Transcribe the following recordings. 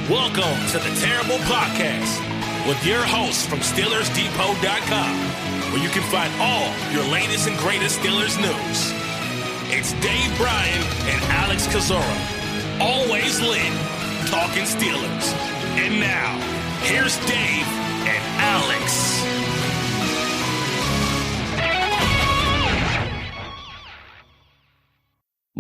Welcome to the Terrible Podcast with your hosts from SteelersDepot.com, where you can find all your latest and greatest Steelers news. It's Dave Bryan and Alex Kozora, always lit, talking Steelers. And now, here's Dave and Alex.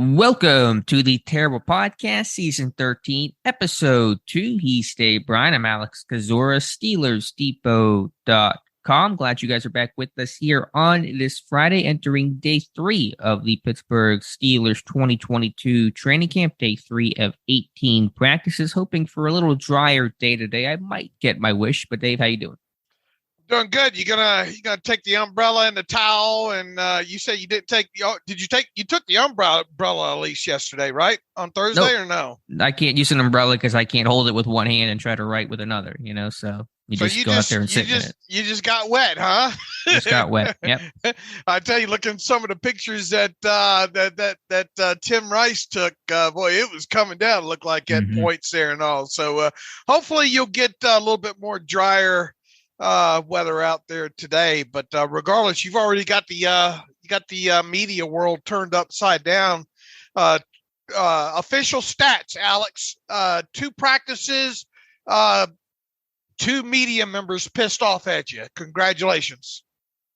Welcome to the Terrible Podcast, Season 13, Episode 2. He's Dave Bryan. I'm Alex Kozora, SteelersDepot.com. Glad you guys are back with us here on this Friday, entering Day 3 of the Pittsburgh Steelers 2022 training camp, Day 3 of 18 practices. Hoping for a little drier day today. I might get my wish, but Dave, how you doing? Doing good. You gonna take the umbrella and the towel, and you said you didn't take. You took the umbrella at least yesterday, right? On Thursday, or no? I can't use an umbrella because I can't hold it with one hand and try to write with another. So you go out there and sit in it. You just got wet, huh? Just got wet. Yep. I tell you, looking at some of the pictures that Tim Rice took, boy, it was coming down. It looked like at points there and all. So hopefully you'll get a little bit more drier weather out there today, but regardless, you've already got the media world turned upside down. Official stats, Alex: 2 practices, 2 media members pissed off at you. Congratulations.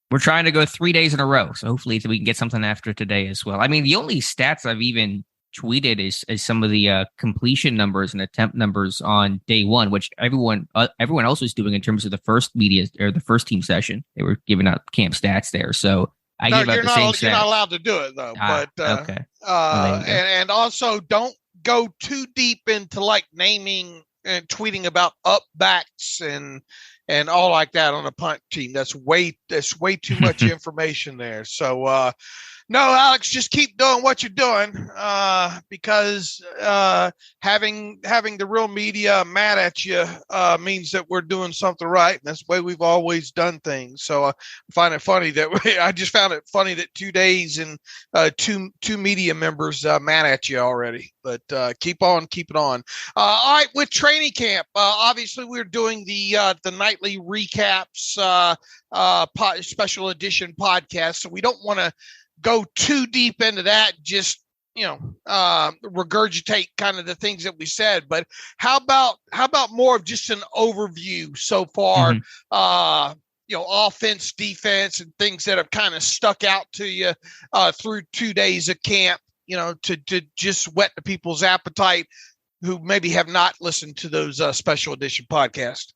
We're trying to go 3 days in a row, so hopefully we can get something after today as well. I mean, the only stats I've even tweeted is some of the completion numbers and attempt numbers on day 1, which everyone else was doing in terms of the first media or the first team session. They were giving out camp stats there, so I give out the same stats. You're not allowed to do it though. Okay. And also don't go too deep into like naming and tweeting about upbacks and all like that on a punt team. That's way too much information there. So no, Alex, just keep doing what you're doing because having the real media mad at you means that we're doing something right. And that's the way we've always done things. So I find it funny that I just found it funny that 2 days and two media members mad at you already. But keep on keeping on. All right, with training camp, obviously we're doing the nightly recaps special edition podcast. So we don't want to go too deep into that, just regurgitate kind of the things that we said. But how about more of just an overview so far? Offense, defense, and things that have kind of stuck out to you through 2 days of camp. To just whet the people's appetite who maybe have not listened to those special edition podcasts.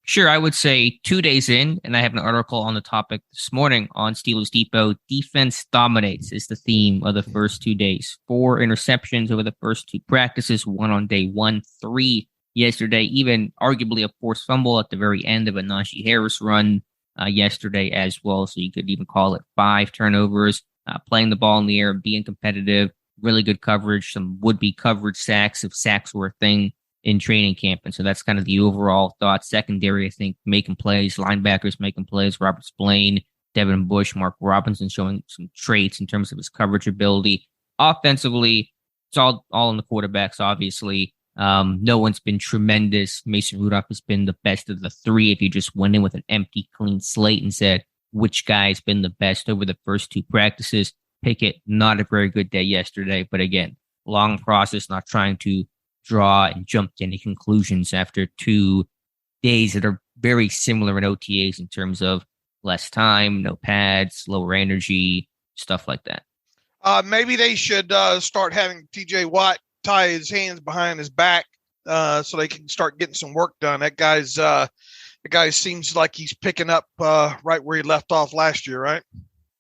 Sure, I would say 2 days in, and I have an article on the topic this morning on Steelers Depot. Defense dominates is the theme of the first 2 days. 4 interceptions over the first 2 practices, 1 on day 1, 3 yesterday, even arguably a forced fumble at the very end of a Najee Harris run yesterday as well. So you could even call it 5 turnovers, playing the ball in the air, being competitive, really good coverage, some would-be coverage sacks if sacks were a thing in training camp. And so that's kind of the overall thought. Secondary, I think, making plays, linebackers making plays, Robert Spillane, Devin Bush, Mark Robinson showing some traits in terms of his coverage ability. Offensively, it's all in the quarterbacks, obviously. No one's been tremendous. Mason Rudolph has been the best of the 3. If you just went in with an empty, clean slate and said, which guy's been the best over the first 2 practices, Pickett, not a very good day yesterday. But again, long process, not trying to draw and jump to any conclusions after 2 days that are very similar in OTAs in terms of less time, no pads, lower energy, stuff like that. Maybe they should start having TJ Watt tie his hands behind his back so they can start getting some work done. That guy seems like he's picking up right where he left off last year, right?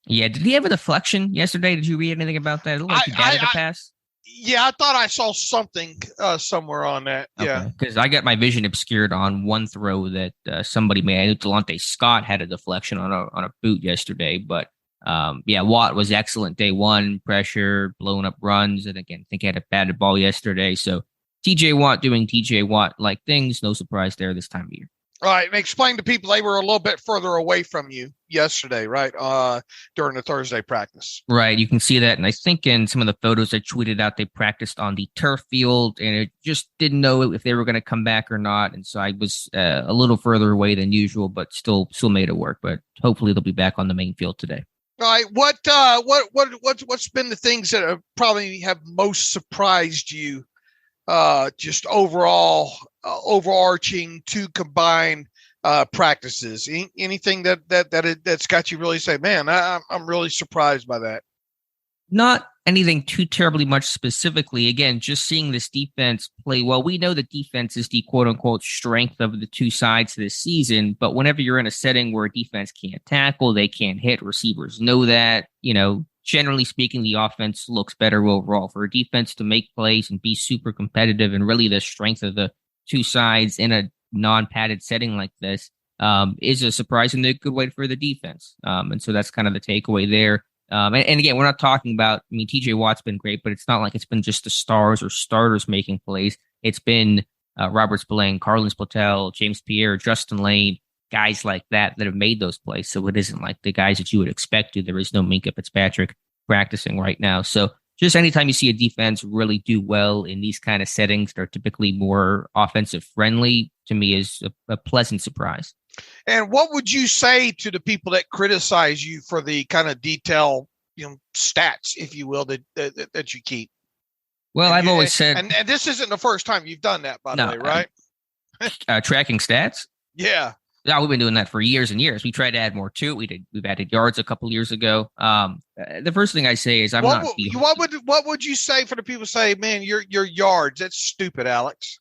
Yeah. Did he have a deflection yesterday? Did you read anything about that? It looked like he batted a pass. Yeah, I thought I saw something somewhere on that. Yeah, because I got my vision obscured on one throw that somebody made. I knew Diontae Scott had a deflection on a boot yesterday, but Watt was excellent day 1, pressure, blowing up runs, and again, I think he had a batted ball yesterday. So TJ Watt doing TJ Watt like things, no surprise there this time of year. All right, and explain to people they were a little bit further away from you yesterday, right? During the Thursday practice. Right. You can see that. And I think in some of the photos I tweeted out, they practiced on the turf field and it just didn't know if they were going to come back or not. And so I was a little further away than usual, but still made it work. But hopefully they'll be back on the main field today. All right. What's been the things that have probably have most surprised you? Just overall, overarching two combined practices. Anything that's got you really say, man, I'm really surprised by that. Not anything too terribly much specifically. Again, just seeing this defense play well. We know the defense is the quote unquote strength of the two sides this season, but whenever you're in a setting where a defense can't tackle, they can't hit, receivers know that, generally speaking, the offense looks better overall. For a defense to make plays and be super competitive and really the strength of the two sides in a non-padded setting like this is a surprisingly good way for the defense. And so that's kind of the takeaway there. And again, we're not talking about, TJ Watt's been great, but it's not like it's been just the stars or starters making plays. It's been Robert Spillane, Carlin Splatel, James Pierre, Justin Lane, guys like that have made those plays. So it isn't like the guys that you would expect to. There is no Minkah Fitzpatrick practicing right now. So just anytime you see a defense really do well in these kind of settings that are typically more offensive friendly, to me is a pleasant surprise. And what would you say to the people that criticize you for the kind of detail, stats, if you will, that you keep? Well, I've always said, and this isn't the first time you've done that, by the way, right? Tracking stats. Yeah. Yeah, we've been doing that for years and years. We tried to add more to it. We've added yards a couple years ago. The first thing I say is what would you say for the people say, man, your yards, that's stupid, Alex?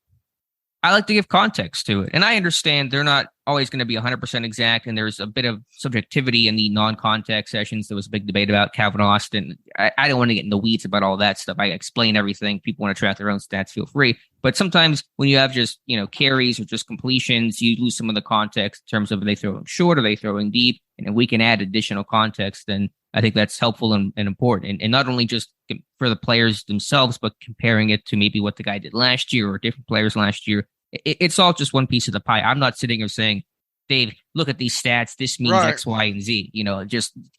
I like to give context to it. And I understand they're not always going to be 100% exact. And there's a bit of subjectivity in the non-contact sessions. There was a big debate about Calvin Austin. I don't want to get in the weeds about all that stuff. I explain everything. People want to track their own stats, feel free. But sometimes when you have just, carries or just completions, you lose some of the context in terms of are they throwing short, are they throwing deep? And if we can add additional context, then I think that's helpful and important. And not only just for the players themselves, but comparing it to maybe what the guy did last year or different players last year. It's all just one piece of the pie. I'm not sitting here saying, Dave, look at these stats. This means X, Y, and Z.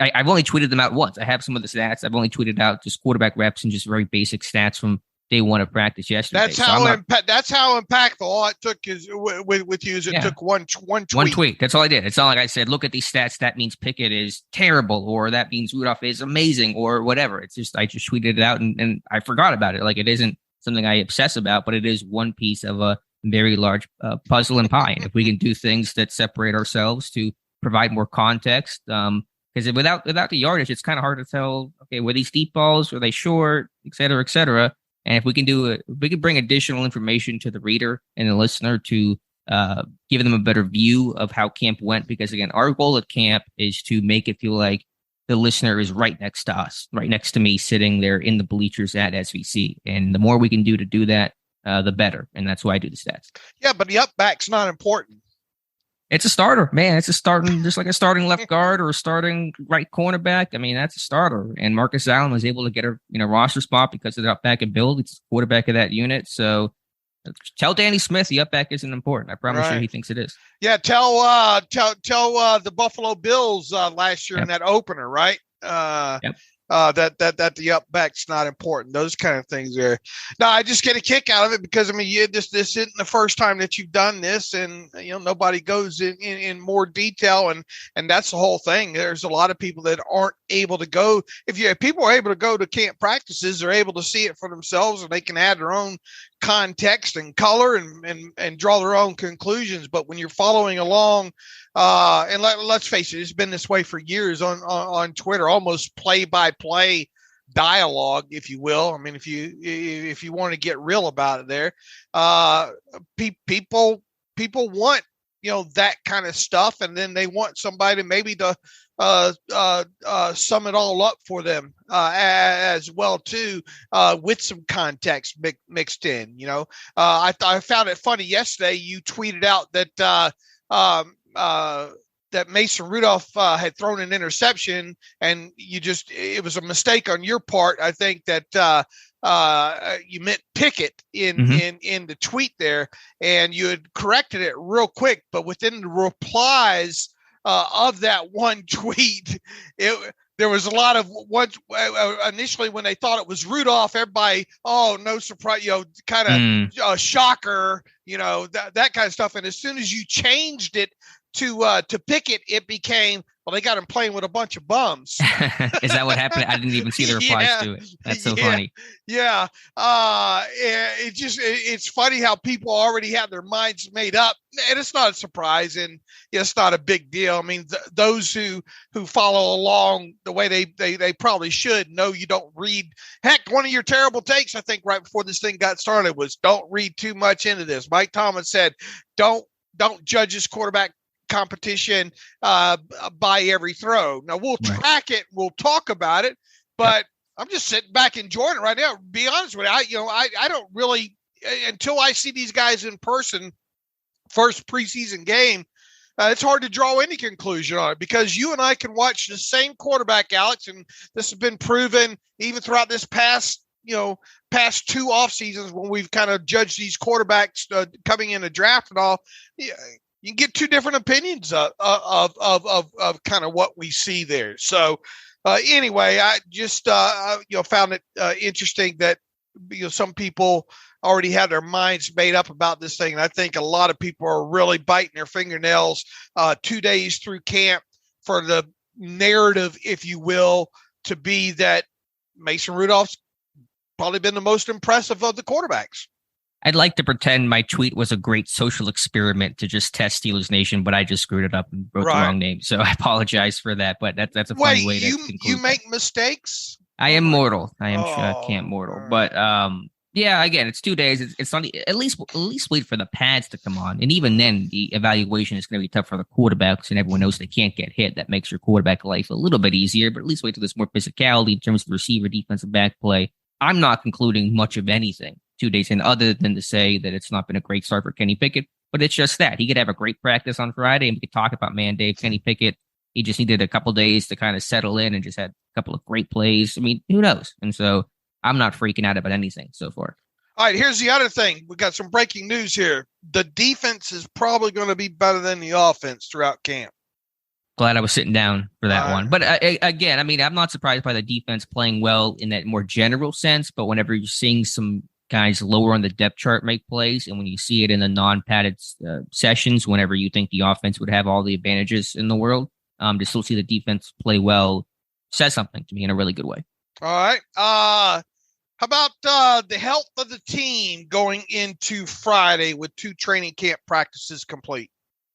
I've only tweeted them out once. I have some of the stats. I've only tweeted out just quarterback reps and just very basic stats from day one of practice yesterday. That's how impactful. All it took is with you is it took one tweet. One tweet. That's all I did. It's not like I said, look at these stats. That means Pickett is terrible, or that means Rudolph is amazing, or whatever. It's just I just tweeted it out and I forgot about it. Like it isn't something I obsess about, but it is one piece of a very large puzzle and pie. And if we can do things that separate ourselves to provide more context, because without the yardage, it's kind of hard to tell, okay, were these deep balls, were they short, et cetera, et cetera. And if we can we can bring additional information to the reader and the listener to give them a better view of how camp went. Because again, our goal at camp is to make it feel like the listener is right next to us, right next to me, sitting there in the bleachers at SVC. And the more we can do to do that, the better. And that's why I do the stats. Yeah, but the up back's not important. It's a starter, man. It's a starting, just like a starting left guard or a starting right cornerback. I mean, that's a starter. And Marcus Allen was able to get a roster spot because of the up back and build. It's quarterback of that unit. So tell Danny Smith the up back isn't important. I promise you he thinks it is. Yeah, tell the Buffalo Bills last year in that opener, right? That the up back's not important. Those kind of things there. No, I just get a kick out of it because this isn't the first time that you've done this, and nobody goes in more detail, and that's the whole thing. There's a lot of people that aren't able to go. If people are able to go to camp practices, they're able to see it for themselves, and they can add their own context and color and draw their own conclusions. But when you're following along, and let's face it, it's been this way for years on Twitter, almost play-by-play dialogue, if you will. I mean, if you want to get real about it, there, people want that kind of stuff, and then they want somebody maybe to sum it all up for them as well too, with some context mixed in. I found it funny yesterday. You tweeted out that that Mason Rudolph had thrown an interception, and it was a mistake on your part. I think that you meant Pickett in the tweet there, and you had corrected it real quick. But within the replies of that one tweet. There was a lot of initially when they thought it was Rudolph, everybody, oh, no surprise, kind of shocker, that kind of stuff. And as soon as you changed it to Pickett, it became, well, they got him playing with a bunch of bums. Is that what happened? I didn't even see the replies to it. That's so funny. Yeah. It's funny how people already have their minds made up, and it's not a surprise, and it's not a big deal. I mean, those who follow along the way they probably should know you don't read. Heck, one of your terrible takes, I think, right before this thing got started was don't read too much into this. Mike Tomlin said, don't judge this quarterback competition by every throw. Now we'll track it, we'll talk about it, but I'm just sitting back enjoying it right now. Be honest with you, I don't really, until I see these guys in person, first preseason game, it's hard to draw any conclusion on it, because you and I can watch the same quarterback, Alex, and this has been proven even throughout this past two off seasons when we've kind of judged these quarterbacks coming in a draft and all. You can get two different opinions of kind of what we see there. So anyway, I just found it interesting that some people already had their minds made up about this thing, and I think a lot of people are really biting their fingernails 2 days through camp for the narrative, if you will, to be that Mason Rudolph's probably been the most impressive of the quarterbacks. I'd like to pretend my tweet was a great social experiment to just test Steelers Nation, but I just screwed it up and wrote the wrong name. So I apologize for that, but that's a funny way to conclude. You make mistakes? I am mortal. I am camp mortal. But yeah, again, it's 2 days. It's on at least wait for the pads to come on. And even then, the evaluation is going to be tough for the quarterbacks, and everyone knows they can't get hit. That makes your quarterback life a little bit easier, but at least wait till there's more physicality in terms of the receiver, defensive back play. I'm not concluding much of anything 2 days in, other than to say that it's not been a great start for Kenny Pickett, but it's just that he could have a great practice on Friday, and we could talk about, man, Dave, Kenny Pickett, he just needed a couple days to kind of settle in and just had a couple of great plays. I mean, who knows? And so I'm not freaking out about anything so far. All right, here's the other thing. We got some breaking news here. The defense is probably going to be better than the offense throughout camp. Glad I was sitting down for that one. But again, I mean, I'm not surprised by the defense playing well in that more general sense, but whenever you're seeing some guys lower on the depth chart make plays, and when you see it in the non-padded sessions, whenever you think the offense would have all the advantages in the world, to still see the defense play well says something to me in a really good way. All right. How about the health of the team going into Friday with 2 training camp practices complete?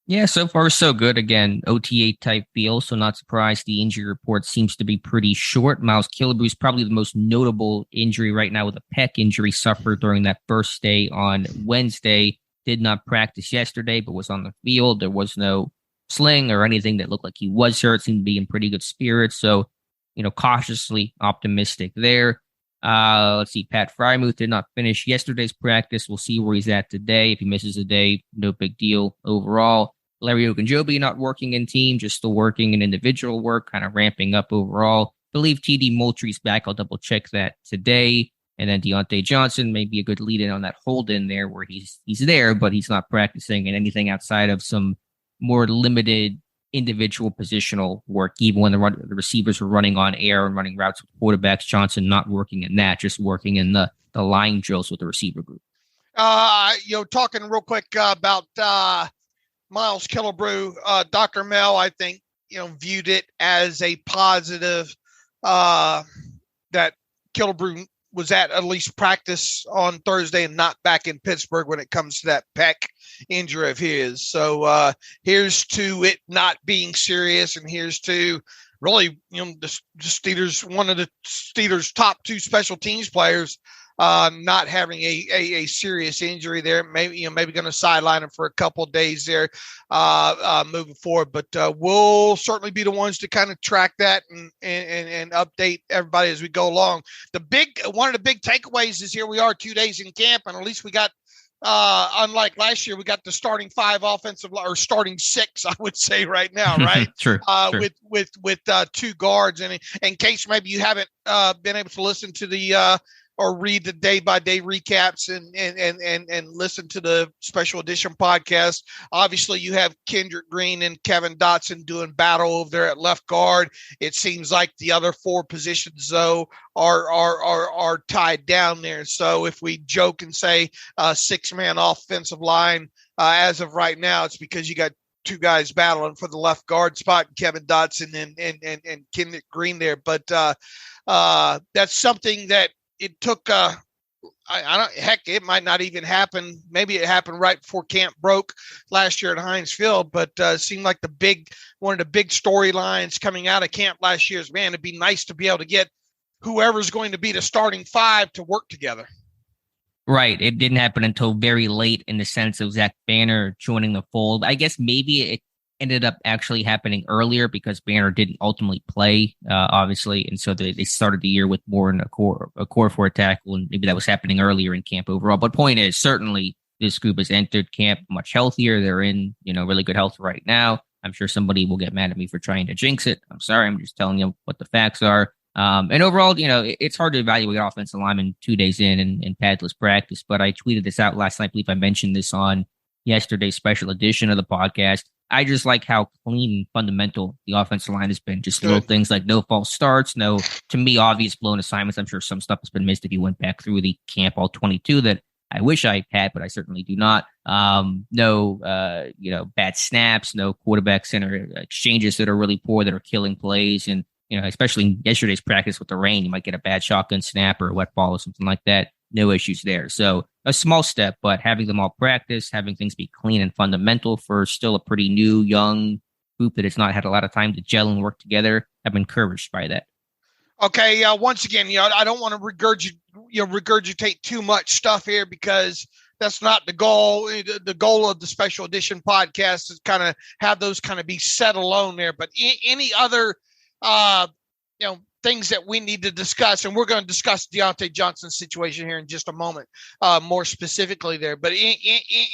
Yeah, so far so good. Again, OTA type feel, so not surprised. The injury report seems to be pretty short. Miles Killebrew is probably the most notable injury right now, with a pec injury suffered during that first day on Wednesday. Did not practice yesterday, but was on the field. There was no sling or anything that looked like he was hurt. Seemed to be in pretty good spirits. So, cautiously optimistic there. Let's see. Pat Frymuth did not finish yesterday's practice. We'll see where he's at today. If he misses a day, no big deal overall. Larry Ogunjobi not working in team, just still working in individual work, kind of ramping up overall. Believe TD Moultrie's back. I'll double check that today. And then Diontae Johnson may be a good lead in on that hold in there, where he's there, but he's not practicing, and anything outside of some more limited individual positional work, even when the receivers were running on air and running routes with quarterbacks. Johnson not working in that, just working in the line drills with the receiver group. Talking real quick about Miles Killebrew, Dr. Mel, I think, viewed it as a positive that Killebrew was at least practice on Thursday and not back in Pittsburgh when it comes to that pec injury of his. So here's to it not being serious, and here's to really, the Steelers, one of the Steelers' top 2 special teams players, not having a serious injury there. Maybe going to sideline him for a couple of days there moving forward. But we'll certainly be the ones to kind of track that and update everybody as we go along. One of the big takeaways is here we are 2 days in camp, and at least we got, unlike last year, we got the starting 5 offensive, or starting 6, I would say right now, right? Sure. With 2 guards. And in case maybe you haven't been able to listen to the read the day-by-day recaps and listen to the special edition podcast. Obviously, you have Kendrick Green and Kevin Dotson doing battle over there at left guard. It seems like the other four positions, though, are tied down there. So if we joke and say six-man offensive line as of right now, it's because you got two guys battling for the left guard spot, Kevin Dotson and Kendrick Green there. But that's something that it took. It might not even happen. Maybe it happened right before camp broke last year at Heinz Field, but it seemed like one of the big storylines coming out of camp last year is, man, it'd be nice to be able to get whoever's going to be the starting five to work together. Right. It didn't happen until very late in the sense of Zach Banner joining the fold. I guess maybe it ended up actually happening earlier because Banner didn't ultimately play, obviously. And so they started the year with more in a core for a tackle. And maybe that was happening earlier in camp overall. But point is, certainly this group has entered camp much healthier. They're in, really good health right now. I'm sure somebody will get mad at me for trying to jinx it. I'm sorry. I'm just telling you what the facts are. And overall, it's hard to evaluate offensive linemen 2 days in padless practice, but I tweeted this out last night. I believe I mentioned this on yesterday's special edition of the podcast. I just like how clean and fundamental the offensive line has been. Just little things like no false starts, no, to me, obvious blown assignments. I'm sure some stuff has been missed if you went back through the camp all 22 that I wish I had, but I certainly do not. No, bad snaps, no quarterback center exchanges that are really poor, that are killing plays. And, especially in yesterday's practice with the rain, you might get a bad shotgun snap or a wet ball or something like that. No issues there. So a small step, but having them all practice, having things be clean and fundamental for still a pretty new, young group that has not had a lot of time to gel and work together, I've been encouraged by that. Okay. Once again, I don't want to regurgitate too much stuff here because that's not the goal. The goal of the special edition podcast is kind of have those kind of be set alone there. But any other, things that we need to discuss, and we're going to discuss Diontae Johnson's situation here in just a moment, more specifically there. But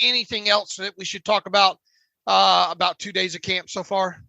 anything else that we should talk about 2 days of camp so far?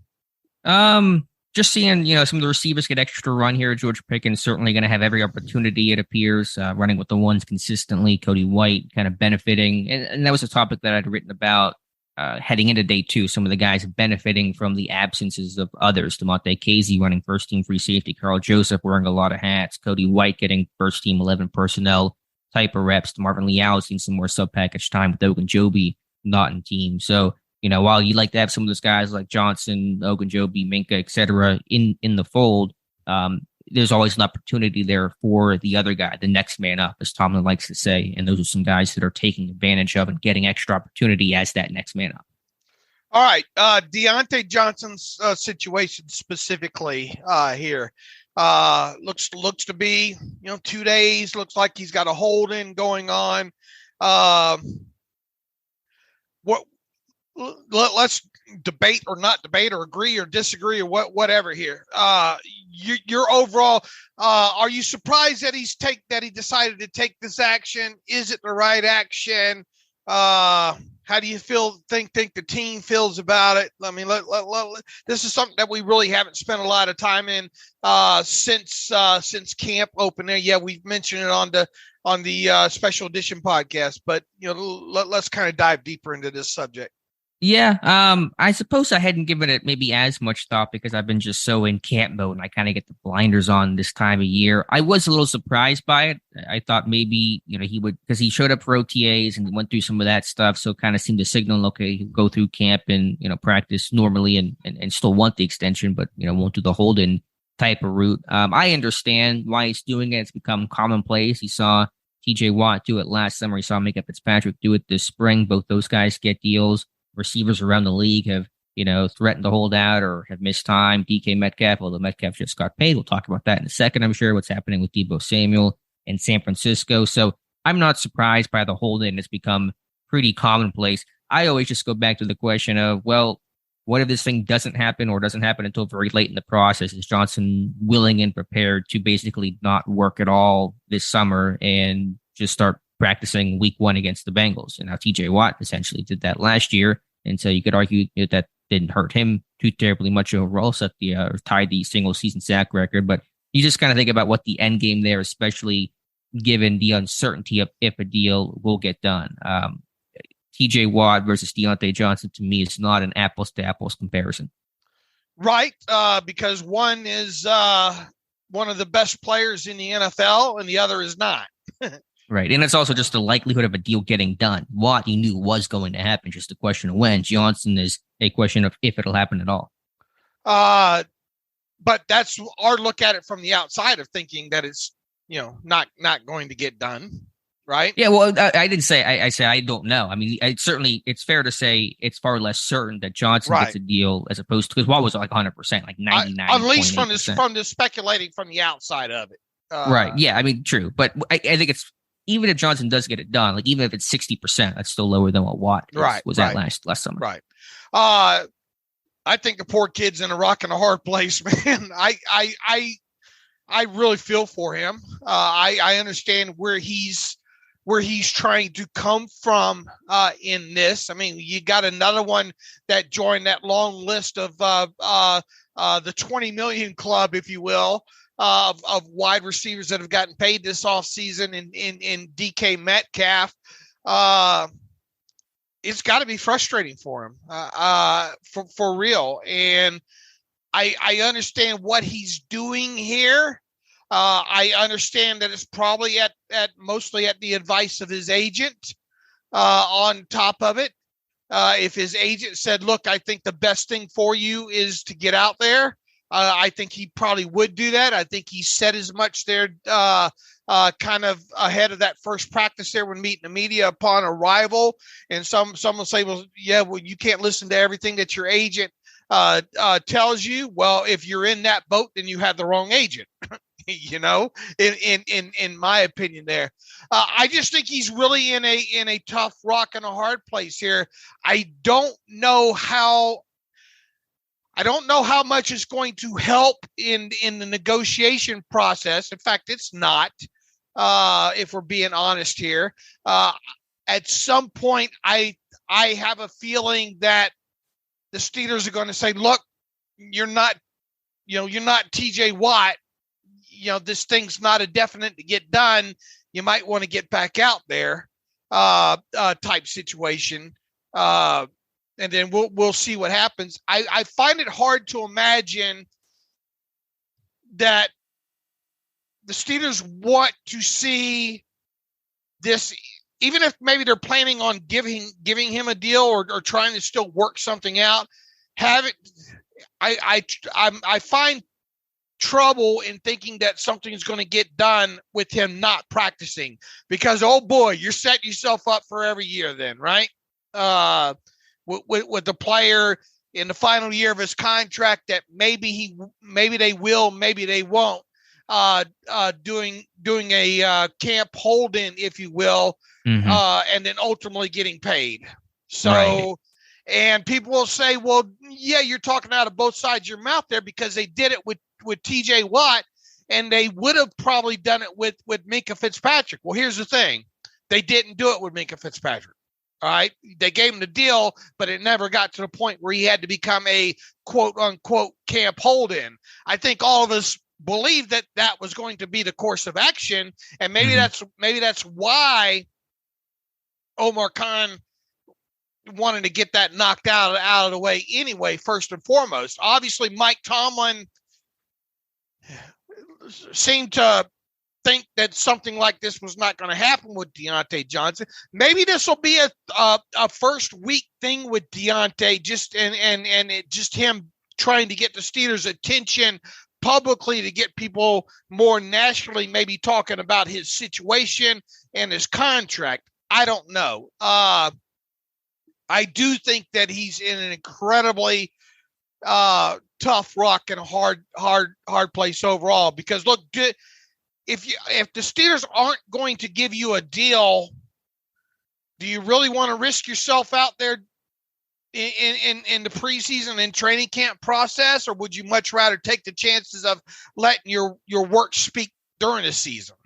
Just seeing, some of the receivers get extra run here. George Pickens certainly going to have every opportunity, it appears, running with the ones consistently. Cody White kind of benefiting. And that was a topic that I'd written about heading into day two. Some of the guys benefiting from the absences of others. Diontae Casey running first team free safety. Carl Joseph wearing a lot of hats. Cody White getting first team 11 personnel type of reps. Marvin Leal seeing some more sub package time with Ogunjobi not in team. So, while you like to have some of those guys like Johnson, Ogunjobi, Minka, etc. in the fold, there's always an opportunity there for the other guy, the next man up, as Tomlin likes to say. And those are some guys that are taking advantage of and getting extra opportunity as that next man up. All right. Diontae Johnson's situation specifically here looks to be, 2 days. Looks like he's got a hold in going on. Let's debate or not debate or agree or disagree or whatever here. Your overall, are you surprised that he decided to take this action? Is it the right action? How do you think the team feels about it? I mean, this is something that we really haven't spent a lot of time in since camp opened. Yeah, we've mentioned it on the special edition podcast, but let's kind of dive deeper into this subject. Yeah, I suppose I hadn't given it maybe as much thought because I've been just so in camp mode and I kind of get the blinders on this time of year. I was a little surprised by it. I thought maybe, he would, because he showed up for OTAs and went through some of that stuff. So kind of seemed to signal, okay, he'll go through camp and, practice normally and still want the extension, but, won't do the hold-in type of route. I understand why he's doing it. It's become commonplace. He saw TJ Watt do it last summer. He saw Micah Fitzpatrick do it this spring. Both those guys get deals. Receivers around the league have, threatened to hold out or have missed time. DK Metcalf, although Metcalf just got paid. We'll talk about that in a second, I'm sure, what's happening with Deebo Samuel in San Francisco. So I'm not surprised by the hold-in. It's become pretty commonplace. I always just go back to the question of, well, what if this thing doesn't happen or doesn't happen until very late in the process? Is Johnson willing and prepared to basically not work at all this summer and just start practicing week one against the Bengals? And now TJ Watt essentially did that last year. And so you could argue that didn't hurt him too terribly much overall, set tied the single season sack record. But you just kind of think about what the end game there, especially given the uncertainty of if a deal will get done. TJ Watt versus Diontae Johnson, to me, is not an apples to apples comparison. Right. Because one is one of the best players in the NFL and the other is not. Right. And it's also just the likelihood of a deal getting done. Watt, you knew was going to happen, just a question of when. Johnson is a question of if it'll happen at all. But that's our look at it from the outside of thinking that it's, not going to get done. Right. Yeah. Well, I didn't say, I say, I don't know. I mean, it's fair to say it's far less certain that Johnson gets a deal as opposed to, because Watt was like 100%, like 99. At least from the speculating from the outside of it. Right. Yeah. I mean, true. But I think it's, even if Johnson does get it done, like even if it's 60%, that's still lower than what Watt was at last summer. Right. I think the poor kid's in a rock and a hard place, man. I really feel for him. I understand where he's trying to come from in this. I mean, you got another one that joined that long list of the 20 million club, if you will, of wide receivers that have gotten paid this offseason in DK Metcalf. It's got to be frustrating for him, for real. And I understand what he's doing here. I understand that it's probably at mostly at the advice of his agent. On top of it, if his agent said, "Look, I think the best thing for you is to get out there," I think he probably would do that. I think he said as much there, kind of ahead of that first practice there when meeting the media upon arrival. And some will say, "Well, yeah, well, you can't listen to everything that your agent tells you." Well, if you're in that boat, then you have the wrong agent. In my opinion there. I just think he's really in a tough rock and a hard place here. I don't know how much is going to help in the negotiation process. In fact, it's not, if we're being honest here. At some point, I have a feeling that the Steelers are going to say, "Look, you're not TJ Watt. This thing's not a definite to get done. You might want to get back out there," type situation. And then we'll see what happens. I find it hard to imagine that the Steelers want to see this, even if maybe they're planning on giving him a deal or trying to still work something out. I find trouble in thinking that something's going to get done with him not practicing, because, oh boy, you're setting yourself up for every year then, right? With the player in the final year of his contract that maybe they will, maybe they won't, doing a camp hold-in, if you will, and then ultimately getting paid. So, right. And people will say, "Well, yeah, you're talking out of both sides of your mouth there, because they did it with TJ Watt, and they would have probably done it with Minkah Fitzpatrick." Well, here's the thing. They didn't do it with Minkah Fitzpatrick. All right. They gave him the deal, but it never got to the point where he had to become a quote unquote camp hold-in. I think all of us believed that was going to be the course of action. And maybe that's why Omar Khan wanted to get that knocked out of the way anyway, first and foremost. Obviously, Mike Tomlin seemed to think that something like this was not going to happen with Diontae Johnson. Maybe this will be a first week thing with Diontae, just him trying to get the Steelers' attention publicly, to get people more nationally maybe talking about his situation and his contract. I don't know. I do think that he's in an incredibly tough rock and a hard place overall, because look, if the Steelers aren't going to give you a deal, do you really want to risk yourself out there in the preseason and training camp process, or would you much rather take the chances of letting your work speak during the season?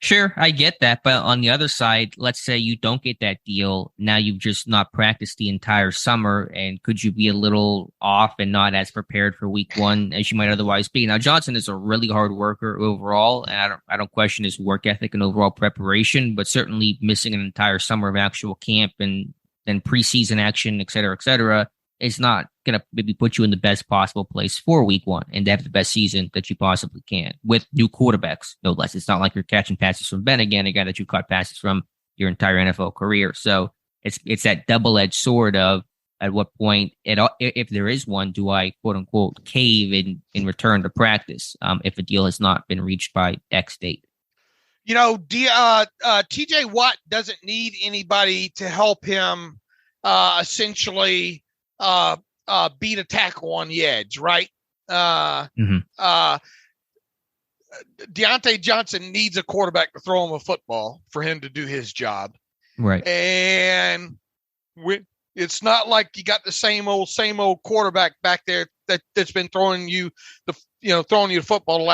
Sure, I get that. But on the other side, let's say you don't get that deal. Now you've just not practiced the entire summer. And could you be a little off and not as prepared for week one as you might otherwise be? Now, Johnson is a really hard worker overall, and I don't question his work ethic and overall preparation, but certainly missing an entire summer of actual camp and then preseason action, et cetera, is not going to maybe put you in the best possible place for week one and to have the best season that you possibly can with new quarterbacks, no less. It's not like you're catching passes from Ben again, a guy that you caught passes from your entire NFL career. So it's that double-edged sword of at what point, if there is one, do I quote unquote cave in return to practice if a deal has not been reached by X date? You know, TJ Watt doesn't need anybody to help him essentially beat a tackle on the edge, right? Diontae Johnson needs a quarterback to throw him a football for him to do his job. Right. And it's not like you got the same old quarterback back there that's been throwing you the football the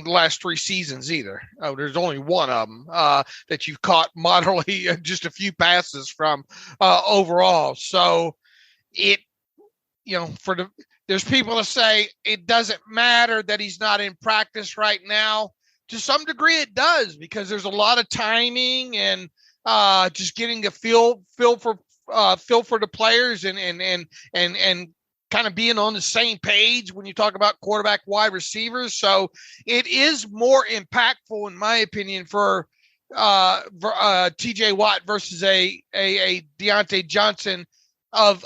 last 3 seasons either. There's only one of them that you've caught moderately just a few passes from overall. So there's people that say it doesn't matter that he's not in practice right now. To some degree it does, because there's a lot of timing and just getting a feel for the players and kind of being on the same page when you talk about quarterback, wide receivers. So it is more impactful, in my opinion, for TJ Watt versus a Diontae Johnson of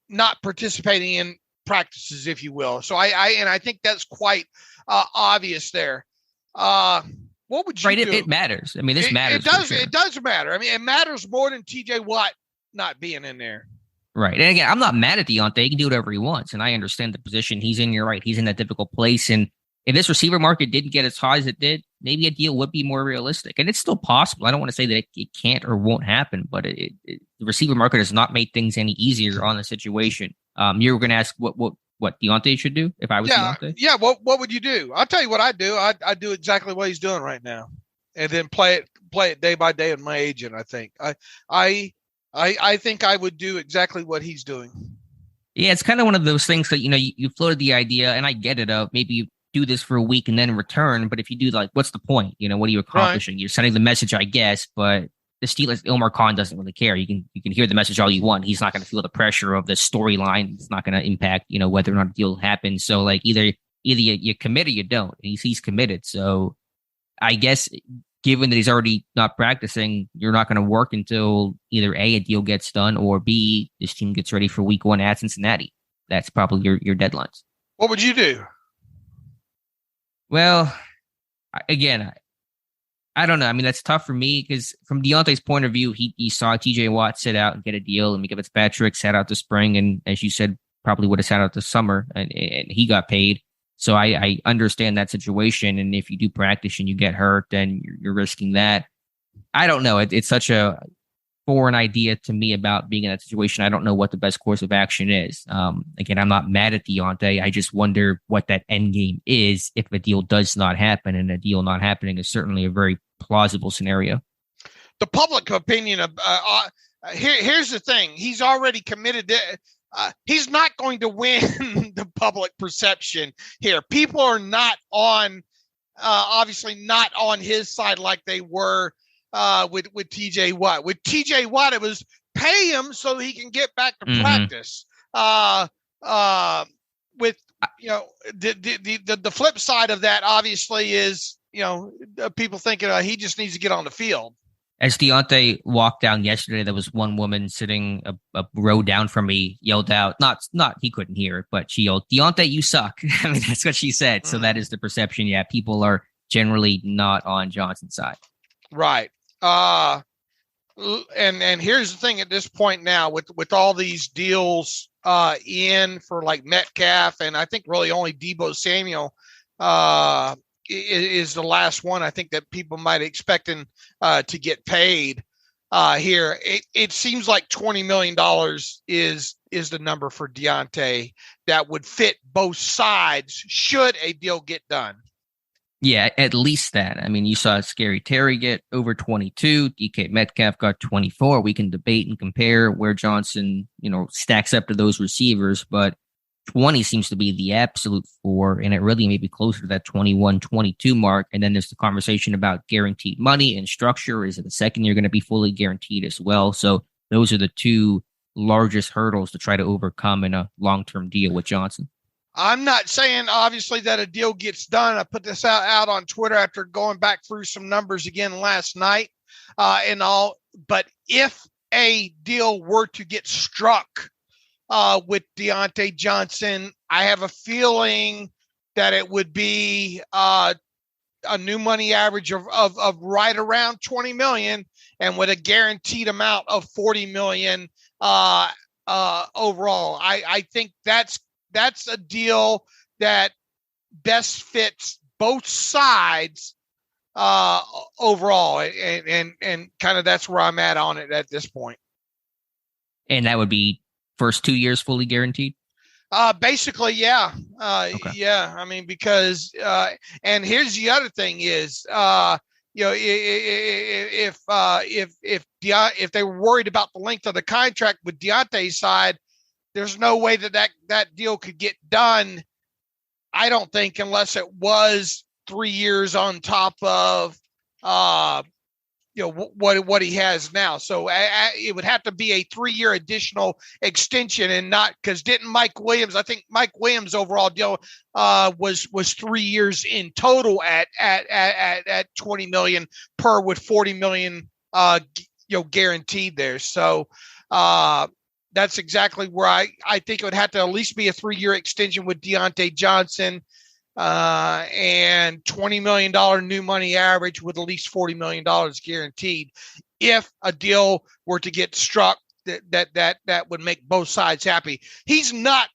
not participating in practices, if you will. So I think that's quite obvious there. What would you do? It matters. I mean, this matters. It does matter. I mean, it matters more than TJ Watt not being in there. Right. And again, I'm not mad at Diontae. He can do whatever he wants. And I understand the position he's in. You're right. He's in that difficult place. And if this receiver market didn't get as high as it did, maybe a deal would be more realistic. And it's still possible. I don't want to say that it can't or won't happen, but the receiver market has not made things any easier on the situation. You were going to ask what Diontae should do if I was Diontae? Yeah. What would you do? I'll tell you what I do. I do exactly what he's doing right now, and then play it day by day with my agent. I think I think I would do exactly what he's doing. Yeah, it's kind of one of those things that, you floated the idea, and I get it, of maybe you do this for a week and then return. But if you do, what's the point? What are you accomplishing? Right. You're sending the message, I guess, but the Steelers, Ilmar Khan doesn't really care. You can hear the message all you want. He's not going to feel the pressure of the storyline. It's not going to impact, whether or not a deal happens. So either you commit or you don't. And he's committed. So I guess given that he's already not practicing, you're not going to work until either A, deal gets done, or B, this team gets ready for week one at Cincinnati. That's probably your deadlines. What would you do? Well, again, I don't know. I mean, that's tough for me because from Diontae's point of view, he saw TJ Watt sit out and get a deal, and Mika Fitzpatrick sat out the spring, and as you said, probably would have sat out the summer, and he got paid. So I understand that situation. And if you do practice and you get hurt, then you're risking that. I don't know. It's such a foreign idea to me about being in that situation. I don't know what the best course of action is. Again, I'm not mad at Diontae. I just wonder what that end game is if a deal does not happen, and a deal not happening is certainly a very plausible scenario. The public opinion of here's the thing. He's already committed to he's not going to win the public perception here. People are not obviously not on his side like they were with TJ Watt. With TJ Watt, it was pay him so he can get back to practice. With the flip side of that, obviously, is people thinking he just needs to get on the field. As Diontae walked down yesterday, there was one woman sitting a row down from me, yelled out, not he couldn't hear it, but she yelled, "Diontae, you suck." I mean, that's what she said. So that is the perception. Yeah, people are generally not on Johnson's side. Right. And here's the thing at this point now with all these deals in for like Metcalf, and I think really only Deebo Samuel is the last one I think that people might expecting to get paid here. It seems like $20 million is the number for Diontae that would fit both sides should a deal get done. Yeah, at least that. I mean, you saw Scary Terry get over 22. DK Metcalf got 24. We can debate and compare where Johnson, stacks up to those receivers, but 20 seems to be the absolute floor, and it really may be closer to that 21, 22 mark. And then there's the conversation about guaranteed money and structure. Is it the second year going to be fully guaranteed as well? So those are the two largest hurdles to try to overcome in a long-term deal with Johnson. I'm not saying, obviously, that a deal gets done. I put this out on Twitter after going back through some numbers again last night and all. But if a deal were to get struck with Diontae Johnson, I have a feeling that it would be a new money average of right around 20 million and with a guaranteed amount of 40 million overall. I think that's a deal that best fits both sides overall. And kind of that's where I'm at on it at this point. And that would be first 2 years fully guaranteed? Basically, yeah. Okay. Yeah. I mean, because and here's the other thing is, if they were worried about the length of the contract with Diontae's side, there's no way that deal could get done, I don't think, unless it was 3 years on top of what he has now. So it would have to be a 3-year additional extension, and not because I think Mike Williams' overall deal was 3 years in total at 20 million per, with 40 million guaranteed there. So that's exactly where I think it would have to at least be a 3-year extension with Diontae Johnson and $20 million new money average with at least $40 million guaranteed. If a deal were to get struck, that would make both sides happy. He's not,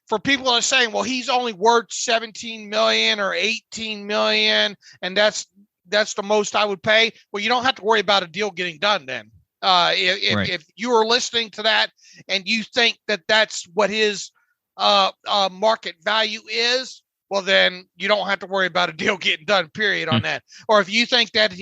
for people that are saying, well, he's only worth 17 million or 18 million, and that's the most I would pay. Well, you don't have to worry about a deal getting done then. If you are listening to that and you think that that's what his market value is, well, then you don't have to worry about a deal getting done, period, on that. Or if you think that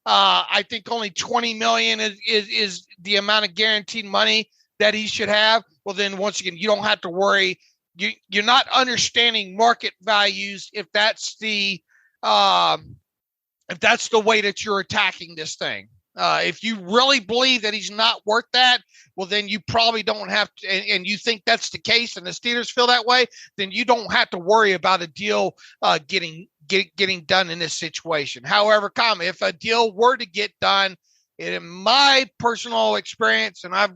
I think only 20 million is the amount of guaranteed money that he should have, well, then once again, you don't have to worry. You're not understanding market values if that's the way that you're attacking this thing. If you really believe that he's not worth that, well, then you probably don't have to, and you think that's the case and the Steelers feel that way, then you don't have to worry about a deal getting done in this situation. However, if a deal were to get done, in my personal experience, and I've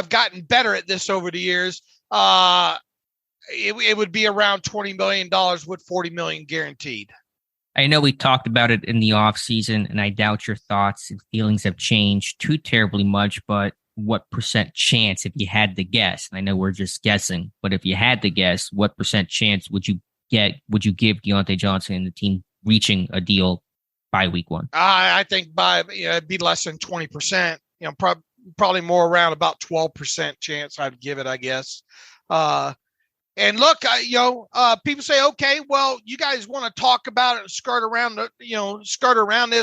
gotten better at this over the years, it would be around $20 million with 40 million guaranteed. I know we talked about it in the off season, and I doubt your thoughts and feelings have changed too terribly much, but what percent chance, if you had to guess, and I know we're just guessing, but if you had to guess, what percent chance would you give Diontae Johnson and the team reaching a deal by week 1? I think it'd be less than 20%, probably more around about 12% chance I'd give it, I guess. And look, people say, okay, well, you guys want to talk about it and skirt around this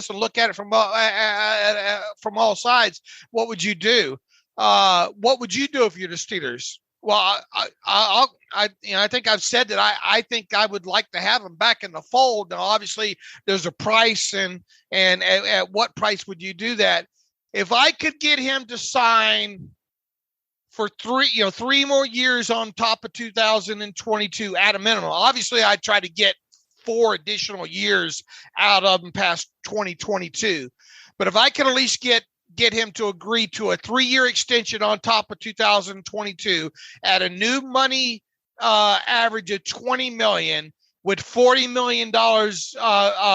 and look at it from all sides. What would you do? What would you do if you're the Steelers? Well, I think I've said that I think I would like to have him back in the fold. Now, obviously, there's a price, and at what price would you do that? If I could get him to sign for 3 more years on top of 2022 at a minimum. Obviously, I'd try to get 4 additional years out of him past 2022. But if I could at least get him to agree to a 3-year extension on top of 2022 at a new money average of 20 million with $40 million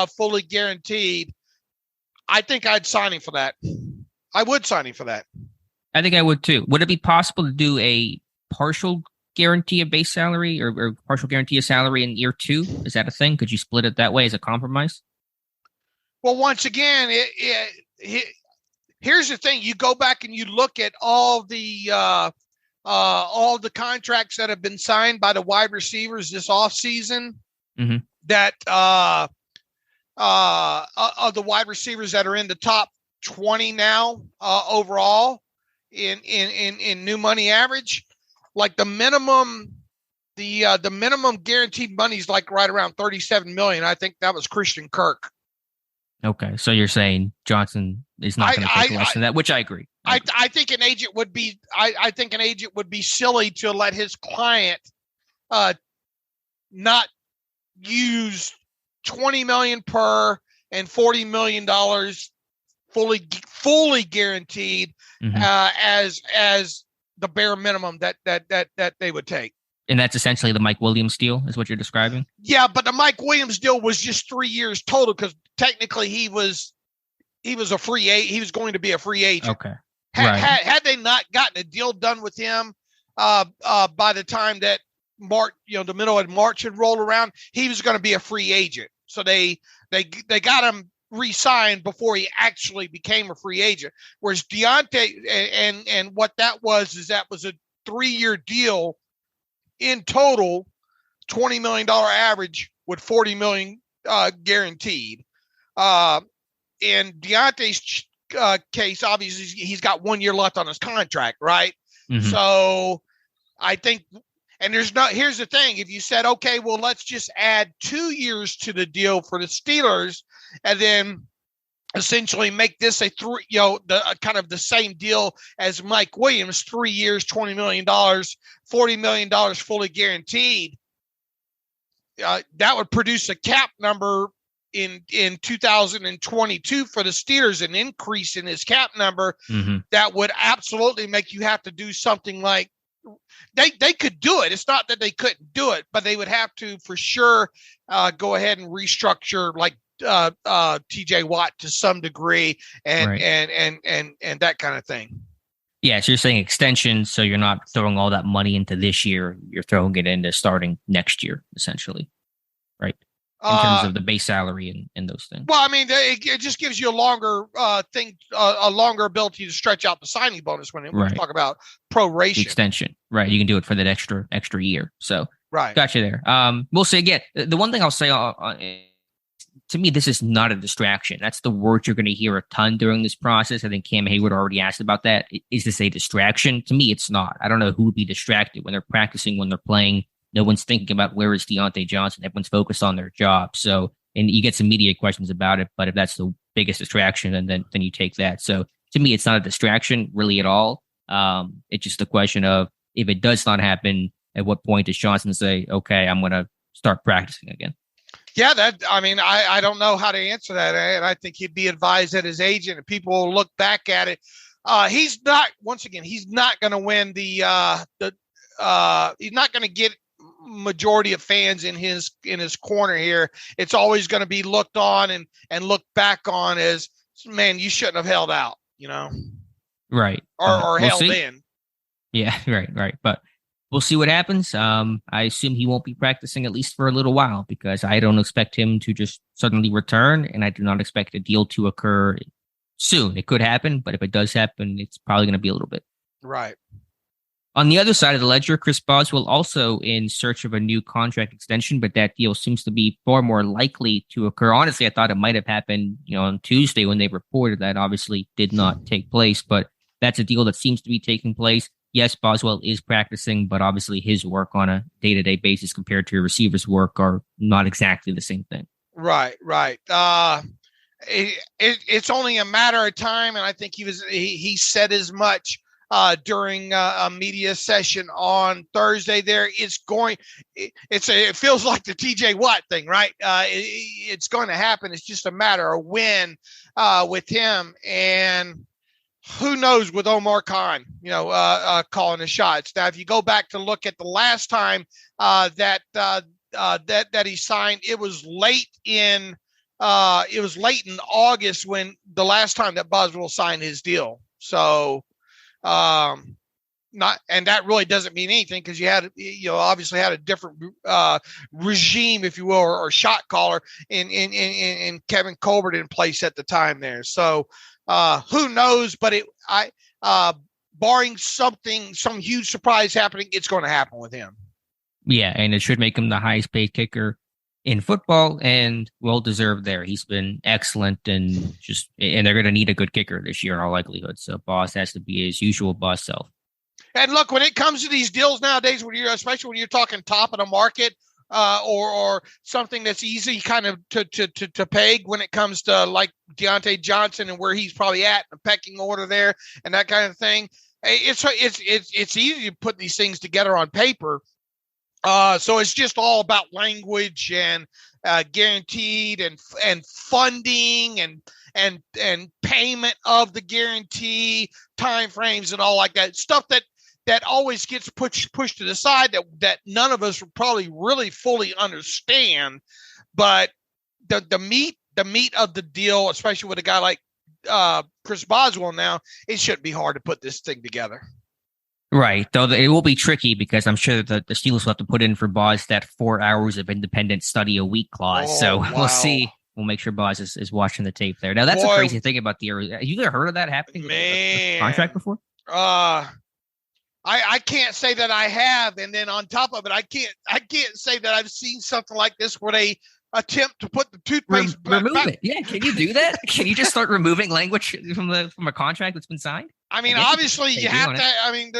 fully guaranteed, I think I'd sign him for that. I would sign him for that. I think I would too. Would it be possible to do a partial guarantee of base salary or partial guarantee of salary in year 2? Is that a thing? Could you split it that way as a compromise? Well, once again, here's the thing. You go back and you look at all the contracts that have been signed by the wide receivers this offseason. Mm-hmm. that of the wide receivers that are in the top 20 now overall in new money average, like the minimum guaranteed money is like right around 37 million. I think that was Christian Kirk. Okay, so you're saying Johnson is not going to take less than that, which I agree. I think an agent would be I think an agent would be silly to let his client not use 20 million per and $40 million fully guaranteed as the bare minimum that they would take. And that's essentially the Mike Williams deal, is what you're describing? Yeah, but the Mike Williams deal was just 3 years total because technically he was a free agent. He was going to be a free agent. Okay. Had they not gotten a deal done with him by the time that March, the middle of March had rolled around, he was going to be a free agent. So they got him re-signed before he actually became a free agent. Whereas Diontae and what that was a 3-year deal in total, $20 million average with $40 million guaranteed. In Diontae's case, obviously he's got 1 year left on his contract, right? Mm-hmm. So I think, and here's the thing. If you said, okay, well, let's just add 2 years to the deal for the Steelers and then essentially make this kind of the same deal as Mike Williams, 3 years, $20 million, $40 million fully guaranteed. That would produce a cap number in 2022 for the Steelers, an increase in his cap number that would absolutely make you have to do something like they could do it. It's not that they couldn't do it, but they would have to for sure go ahead and restructure like TJ Watt to some degree and that kind of thing. Yeah, so you're saying extension, so you're not throwing all that money into this year, you're throwing it into starting next year, essentially, right? In terms of the base salary and those things. Well, I mean, it just gives you a longer a longer ability to stretch out the signing bonus when we talk about proration. The extension, right? You can do it for that extra year. So, right, got you there. We'll say again, the one thing I'll say, to me, this is not a distraction. That's the word you're going to hear a ton during this process. I think Cam Hayward already asked about that. Is this a distraction? To me, it's not. I don't know who would be distracted when they're practicing, when they're playing. No one's thinking about where is Diontae Johnson. Everyone's focused on their job. So, and you get some media questions about it, but if that's the biggest distraction, then you take that. So to me, it's not a distraction really at all. It's just a question of if it does not happen, at what point does Johnson say, okay, I'm going to start practicing again? Yeah, I don't know how to answer that. And I think he'd be advised at his agent and people will look back at it. He's not going to win he's not going to get majority of fans in his corner here. It's always going to be looked on and looked back on as, man, you shouldn't have held out, right, or held in. Yeah, right. But we'll see what happens. I assume he won't be practicing at least for a little while because I don't expect him to just suddenly return, and I do not expect a deal to occur soon. It could happen, but if it does happen, it's probably going to be a little bit. Right. On the other side of the ledger, Chris Boswell also in search of a new contract extension, but that deal seems to be far more likely to occur. Honestly, I thought it might have happened, on Tuesday when they reported that. Obviously did not take place, but that's a deal that seems to be taking place. Yes, Boswell is practicing, but obviously his work on a day-to-day basis compared to your receiver's work are not exactly the same thing. Right. It's only a matter of time, and I think he said as much during a media session on Thursday. It feels like the TJ Watt thing, right? It's going to happen. It's just a matter of when with him, and who knows with Omar Khan, calling the shots. Now, if you go back to look at the last time that he signed, it was late in August when the last time that Boswell signed his deal. So, and that really doesn't mean anything because you obviously had a different regime, if you will, or shot caller in Kevin Colbert in place at the time there. So who knows? But barring some huge surprise happening, it's going to happen with him. Yeah, and it should make him the highest paid kicker in football, and well deserved there. He's been excellent, and they're going to need a good kicker this year in all likelihood. So Boss has to be his usual Boss self. And look, when it comes to these deals nowadays, especially when you're talking top of the market, or something that's easy kind of to peg when it comes to like Diontae Johnson and where he's probably at in the pecking order there and that kind of thing. It's easy to put these things together on paper. So it's just all about language and guaranteed and funding and payment of the guarantee, timeframes and all like that stuff that always gets pushed to the side that none of us probably really fully understand. But the meat of the deal, especially with a guy like Chris Boswell now, it shouldn't be hard to put this thing together. Right, though it will be tricky because I'm sure that the Steelers will have to put in for Boz that 4 hours of independent study a week clause. We'll see. We'll make sure Boz is watching the tape there. Now, that's a crazy thing about the Arizona. Have you ever heard of that happening with the contract before? I can't say that I have, and then on top of it, I can't say that I've seen something like this where they attempt to put the toothpaste remove it. Yeah, can you do that? Can you just start removing language from a contract that's been signed? I mean, obviously you have to. I mean,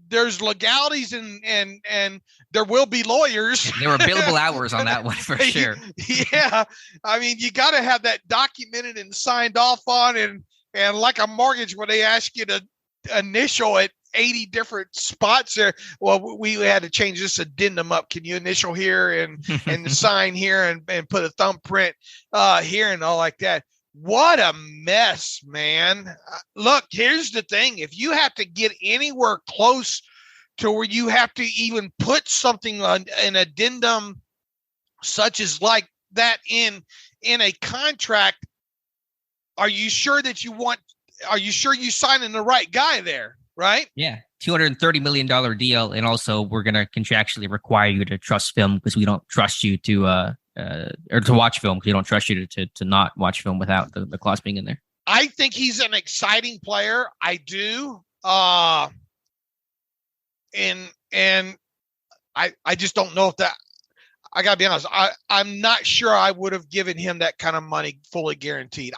there's legalities and there will be lawyers. There were billable hours on that one for sure. Yeah, I mean, you got to have that documented and signed off on, and like a mortgage where they ask you to initial at 80 different spots there. Well, we had to change this addendum up. Can you initial here and sign here and put a thumbprint here and all like that? What a mess, man. Look, here's the thing. If you have to get anywhere close to where you have to even put something on an addendum such as like that in a contract, are you sure you signing the right guy there? Right? Yeah. $230 million deal. And also we're going to contractually require you to trust film because we don't trust you to, or to watch film because we don't trust you to not watch film without the clause being in there. I think he's an exciting player. I do. And I just don't know if that, I gotta be honest. I'm not sure I would have given him that kind of money fully guaranteed.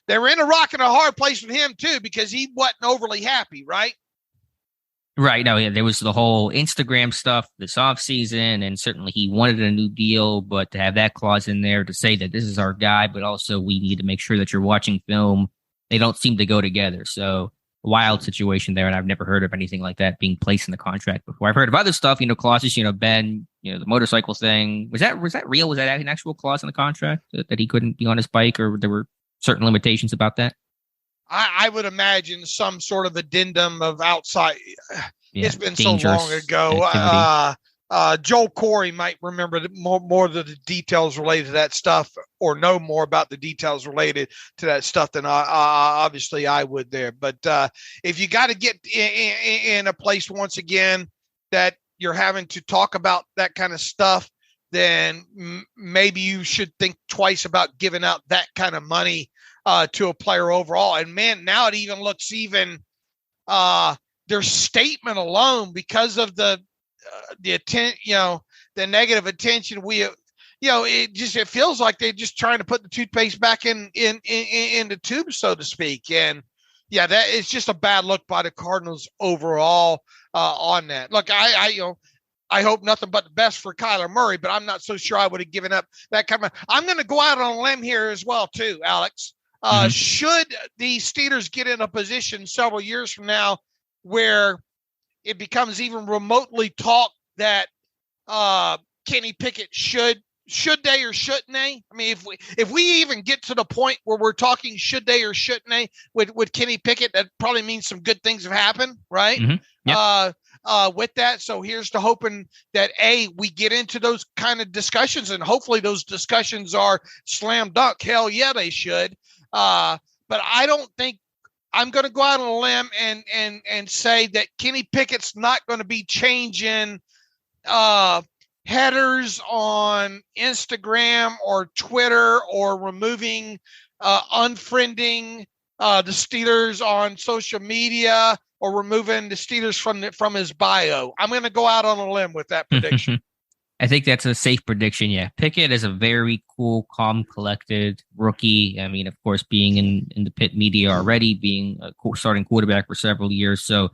They were in a rock and a hard place with him too, because he wasn't overly happy, right? Right. No, yeah, there was the whole Instagram stuff this offseason, and certainly he wanted a new deal, but to have that clause in there to say that this is our guy, but also we need to make sure that you're watching film, they don't seem to go together. So wild situation there, and I've never heard of anything like that being placed in the contract before. I've heard of other stuff, clauses, Ben, the motorcycle thing. Was that real? Was that an actual clause in the contract that he couldn't be on his bike, or there were certain limitations about that? I would imagine some sort of addendum of outside. It's been so long ago. Joel Corey might remember more of the details related to that stuff, or know more about the details related to that stuff than obviously I would there. But if you got to get in a place once again that you're having to talk about that kind of stuff, then maybe you should think twice about giving out that kind of money to a player overall. And man, now it even looks their statement alone, because of the negative attention it feels like they're just trying to put the toothpaste back in the tube, so to speak. And yeah, that it's just a bad look by the Cardinals overall on that. Look, I hope nothing but the best for Kyler Murray, but I'm not so sure I would have given up that kind of. I'm going to go out on a limb here as well too, Alex. Should the Steelers get in a position several years from now where it becomes even remotely talked that Kenny Pickett should they or shouldn't they? I mean, if we even get to the point where we're talking should they or shouldn't they with Kenny Pickett, that probably means some good things have happened, right? Mm-hmm. Yep. With that, so here's to hoping that we get into those kind of discussions, and hopefully those discussions are slam dunk. Hell yeah, they should. But I don't think. I'm going to go out on a limb and say that Kenny Pickett's not going to be changing headers on Instagram or Twitter, or removing, unfriending the Steelers on social media, or removing the Steelers from his bio. I'm going to go out on a limb with that prediction. I think that's a safe prediction. Yeah. Pickett is a very cool, calm, collected rookie. I mean, of course, being in the Pitt media already, being a starting quarterback for several years. So,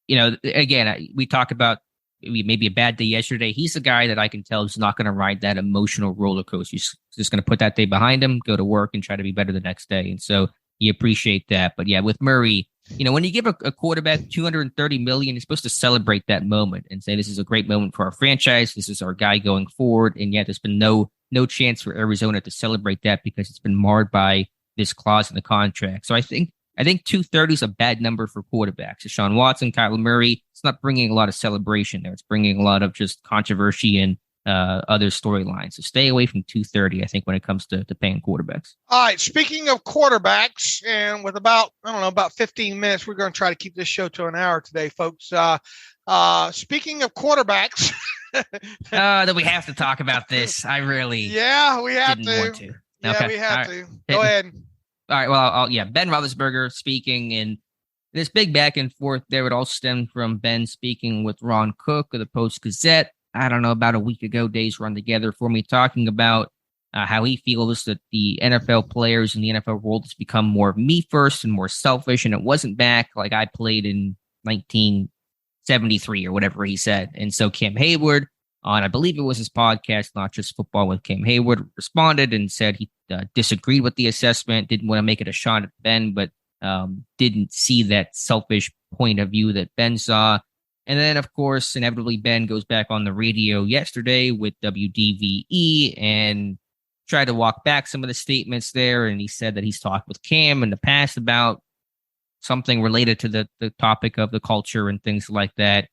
again, we talk about maybe a bad day yesterday. He's the guy that I can tell is not going to ride that emotional roller coaster. He's just going to put that day behind him, go to work, and try to be better the next day. And so you appreciate that. But yeah, with Murray, when you give a quarterback $230 million, you're supposed to celebrate that moment and say, this is a great moment for our franchise. This is our guy going forward. And yet there's been no chance for Arizona to celebrate that because it's been marred by this clause in the contract. So I think 230 is a bad number for quarterbacks. Deshaun Watson, Kyler Murray, it's not bringing a lot of celebration there. It's bringing a lot of just controversy and other storylines. So stay away from 230, I think, when it comes to paying quarterbacks. All right. Speaking of quarterbacks, and with about 15 minutes, we're going to try to keep this show to an hour today, folks. Speaking of quarterbacks. That we have to talk about this. I really we have didn't want to. Yeah, okay. we have to. Go ahead. All right. Well, Ben Roethlisberger speaking, and this big back and forth there would all stem from Ben speaking with Ron Cook of the Post-Gazette. I don't know, about a week ago, days run together for me, talking about how he feels that the NFL players in the NFL world has become more me first and more selfish, and it wasn't back like I played in 1973 or whatever he said. And so Cam Hayward, on I believe it was his podcast, Not Just Football with Cam Hayward, responded and said he disagreed with the assessment, didn't want to make it a shot at Ben, but didn't see that selfish point of view that Ben saw. And then, of course, inevitably, Ben goes back on the radio yesterday with WDVE and tried to walk back some of the statements there. And he said that he's talked with Cam in the past about something related to the topic of the culture and things like that.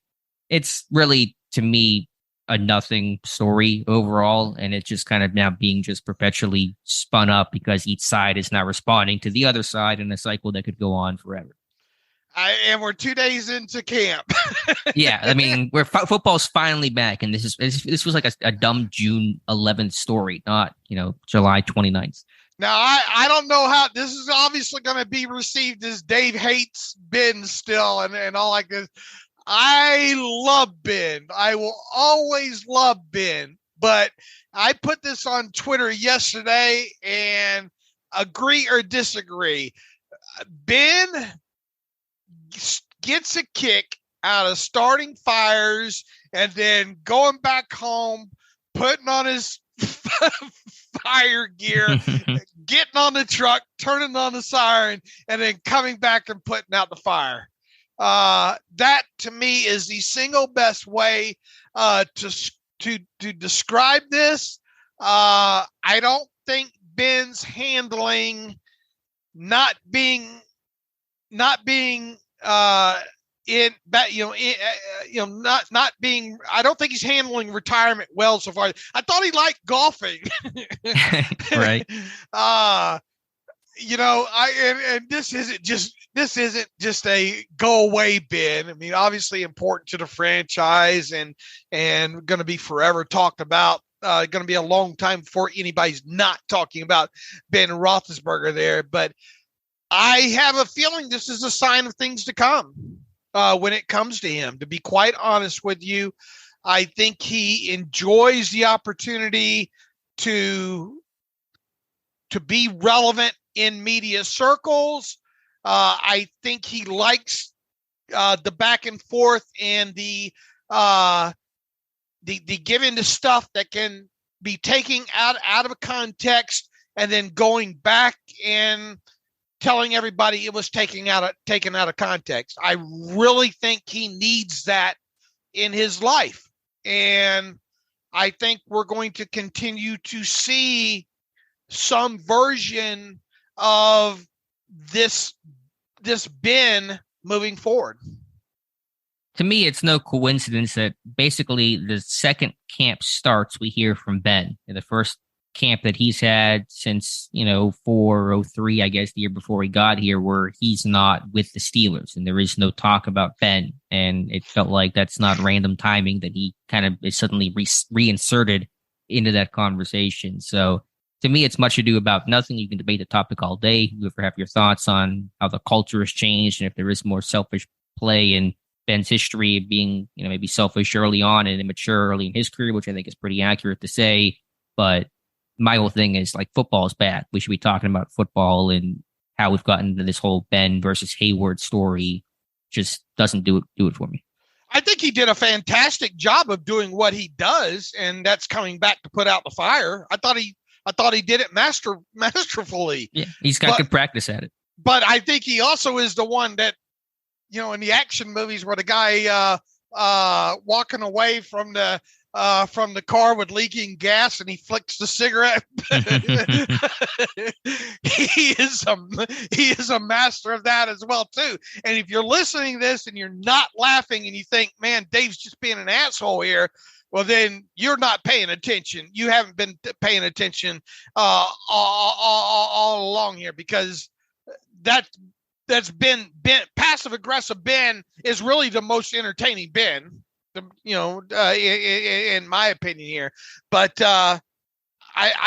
It's really, to me, a nothing story overall. And it's just kind of now being just perpetually spun up because each side is now responding to the other side in a cycle that could go on forever. And we're 2 days into camp. Yeah, I mean, football's finally back, and this was like a dumb June 11th story, not July 29th. Now I don't know how this is obviously going to be received as Dave hates Ben still and all like this. I love Ben. I will always love Ben, but I put this on Twitter yesterday and agree or disagree. Ben gets a kick out of starting fires and then going back home, putting on his fire gear, getting on the truck, turning on the siren, and then coming back and putting out the fire. That to me is the single best way to describe this. I don't think Ben's handling not being not being I don't think he's handling retirement well so far. I thought he liked golfing. Right. This isn't just a go away Ben. I mean, obviously important to the franchise and going to be forever talked about. Going to be a long time before anybody's not talking about Ben Roethlisberger there. But I have a feeling this is a sign of things to come when it comes to him. To be quite honest with you, I think he enjoys the opportunity to be relevant in media circles. I think he likes the back and forth and the giving the stuff that can be taken out of context and then going back and telling everybody it was taken out of context. I really think he needs that in his life. And I think we're going to continue to see some version of this Ben moving forward. To me, it's no coincidence that basically the second camp starts, we hear from Ben. In the first camp that he's had since 4-03, I guess, the year before he got here, where he's not with the Steelers and there is no talk about Ben. And it felt like that's not random timing that he kind of is suddenly reinserted into that conversation. So to me, it's much ado about nothing. You can debate the topic all day. You ever have your thoughts on how the culture has changed and if there is more selfish play in Ben's history of being, maybe selfish early on and immature early in his career, which I think is pretty accurate to say. But my whole thing is like football is bad. We should be talking about football, and how we've gotten into this whole Ben versus Hayward story just doesn't do it for me. I think he did a fantastic job of doing what he does, and that's coming back to put out the fire. I thought he did it masterfully. Yeah, he's got good practice at it. But I think he also is the one that, in the action movies where the guy walking away from the car with leaking gas and he flicks the cigarette. He is a master of that as well too. And if you're listening to this and you're not laughing and you think, man, Dave's just being an asshole here, well, then you're not paying attention. You haven't been paying attention all along here, because that's been passive aggressive Ben is really the most entertaining Ben, in my opinion here. But I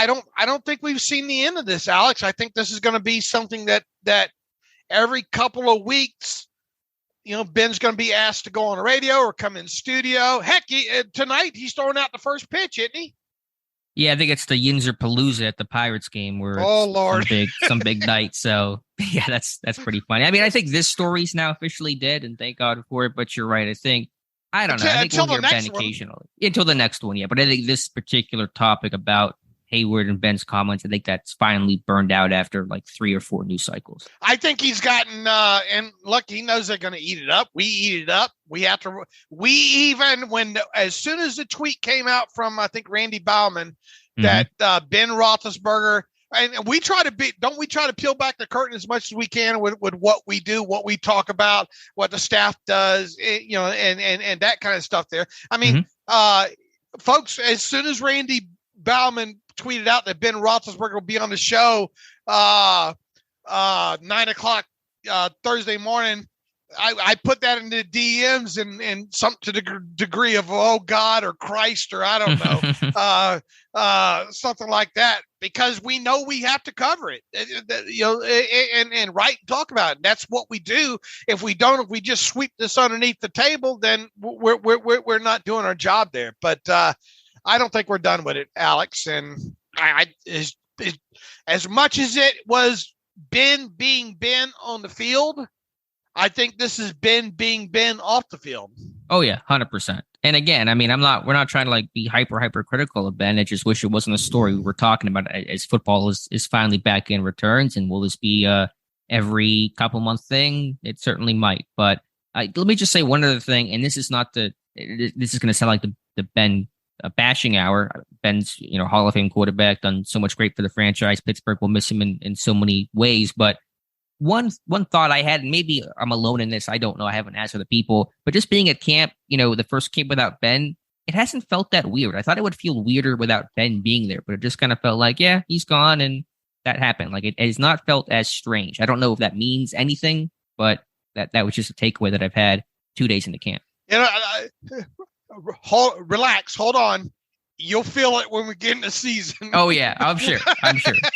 don't think we've seen the end of this, Alex. I think this is going to be something that every couple of weeks, Ben's going to be asked to go on the radio or come in studio. Heck, tonight he's throwing out the first pitch, isn't he? Yeah, I think it's the Yinzer Palooza at the Pirates game where Lord, some big night. So yeah, that's pretty funny. I mean, I think this story's now officially dead, and thank God for it. But you're right. I don't know. I think we'll hear Ben occasionally until the next one. Yeah, but I think this particular topic about Hayward and Ben's comments, I think that's finally burned out after like 3 or 4 news cycles. I think he's gotten, and look, he knows they're going to eat it up. We eat it up. As soon as the tweet came out from, I think, Randy Bauman, that Ben Roethlisberger, and we try to peel back the curtain as much as we can with what we do, what we talk about, what the staff does, and that kind of stuff there. I mean, folks, as soon as Randy Bauman tweeted out that Ben Roethlisberger will be on the show 9:00 Thursday morning, I put that into DMs and something to the degree of, oh God or Christ, or I don't know, something like that, because we know we have to cover it, and write and talk about it. That's what we do. If we just sweep this underneath the table, then we're not doing our job there. But I don't think we're done with it, Alex. And as much as it was Ben being Ben on the field, I think this is Ben being Ben off the field. Oh yeah, 100%. And again, I mean, we're not trying to like be hyper critical of Ben. I just wish it wasn't a story we were talking about as football is finally back in returns. And will this be every couple month thing? It certainly might. But let me just say one other thing, and this is going to sound like the Ben bashing hour. Ben's, Hall of Fame quarterback, done so much great for the franchise. Pittsburgh will miss him in so many ways. But one thought I had, and maybe I'm alone in this, I don't know, I haven't asked other people, but just being at camp, the first camp without Ben, it hasn't felt that weird. I thought it would feel weirder without Ben being there, but it just kind of felt like, yeah, he's gone and that happened. Like it has not felt as strange. I don't know if that means anything, but that was just a takeaway that I've had 2 days into camp. Relax, hold on. You'll feel it when we get in the season. Oh yeah, I'm sure.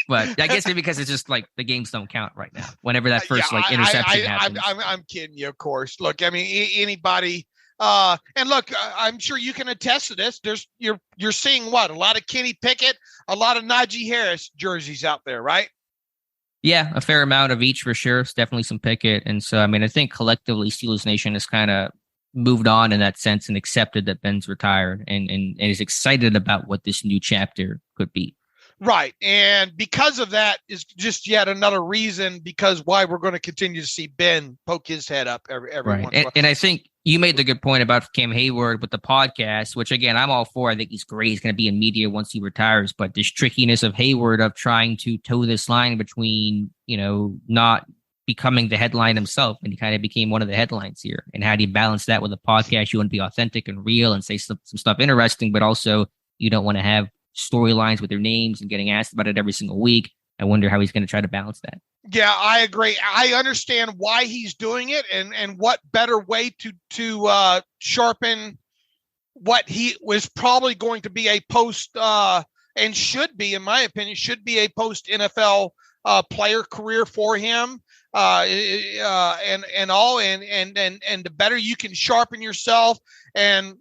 But I guess maybe because it's just like the games don't count right now. Whenever that first interception happens. I'm kidding you, of course. Look, I mean, anybody, and look, I'm sure you can attest to this. You're seeing what? A lot of Kenny Pickett, a lot of Najee Harris jerseys out there, right? Yeah, a fair amount of each for sure. It's definitely some Pickett. And so, I mean, I think collectively Steelers Nation is kind of moved on in that sense and accepted that Ben's retired and is excited about what this new chapter could be. Right. And because of that is just yet another reason because why we're going to continue to see Ben poke his head up every right. once in a while. And I think you made the good point about Cam Hayward with the podcast, which again, I'm all for. I think he's great. He's going to be in media once he retires, but this trickiness of Hayward of trying to toe this line between, not becoming the headline himself, and he kind of became one of the headlines here. And how do you balance that with a podcast? You want to be authentic and real and say some stuff interesting, but also you don't want to have storylines with their names and getting asked about it every single week. I wonder how he's going to try to balance that. Yeah, I agree. I understand why he's doing it, and what better way to sharpen what he was probably going to be a post and should be, in my opinion, should be a post NFL player career for him. and the better you can sharpen yourself and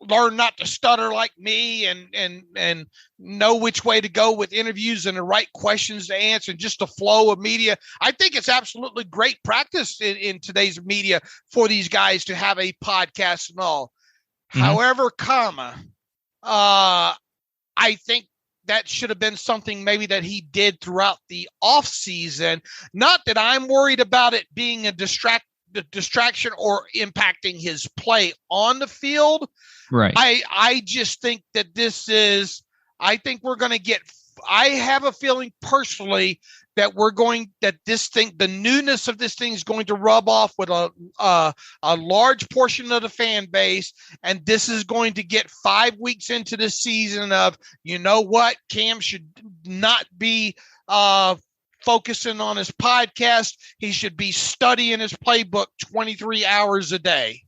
learn not to stutter like me and know which way to go with interviews and the right questions to answer, and just the flow of media. I think it's absolutely great practice in today's media for these guys to have a podcast and all. Mm-hmm. However, I think that should have been something maybe that he did throughout the off season. Not that I'm worried about it being a distraction or impacting his play on the field. Right. I just think that I think we're going to get, I have a feeling personally that the newness of this thing is going to rub off with a large portion of the fan base. And this is going to get 5 weeks into the season of, you know what, Cam should not be focusing on his podcast. He should be studying his playbook 23 hours a day.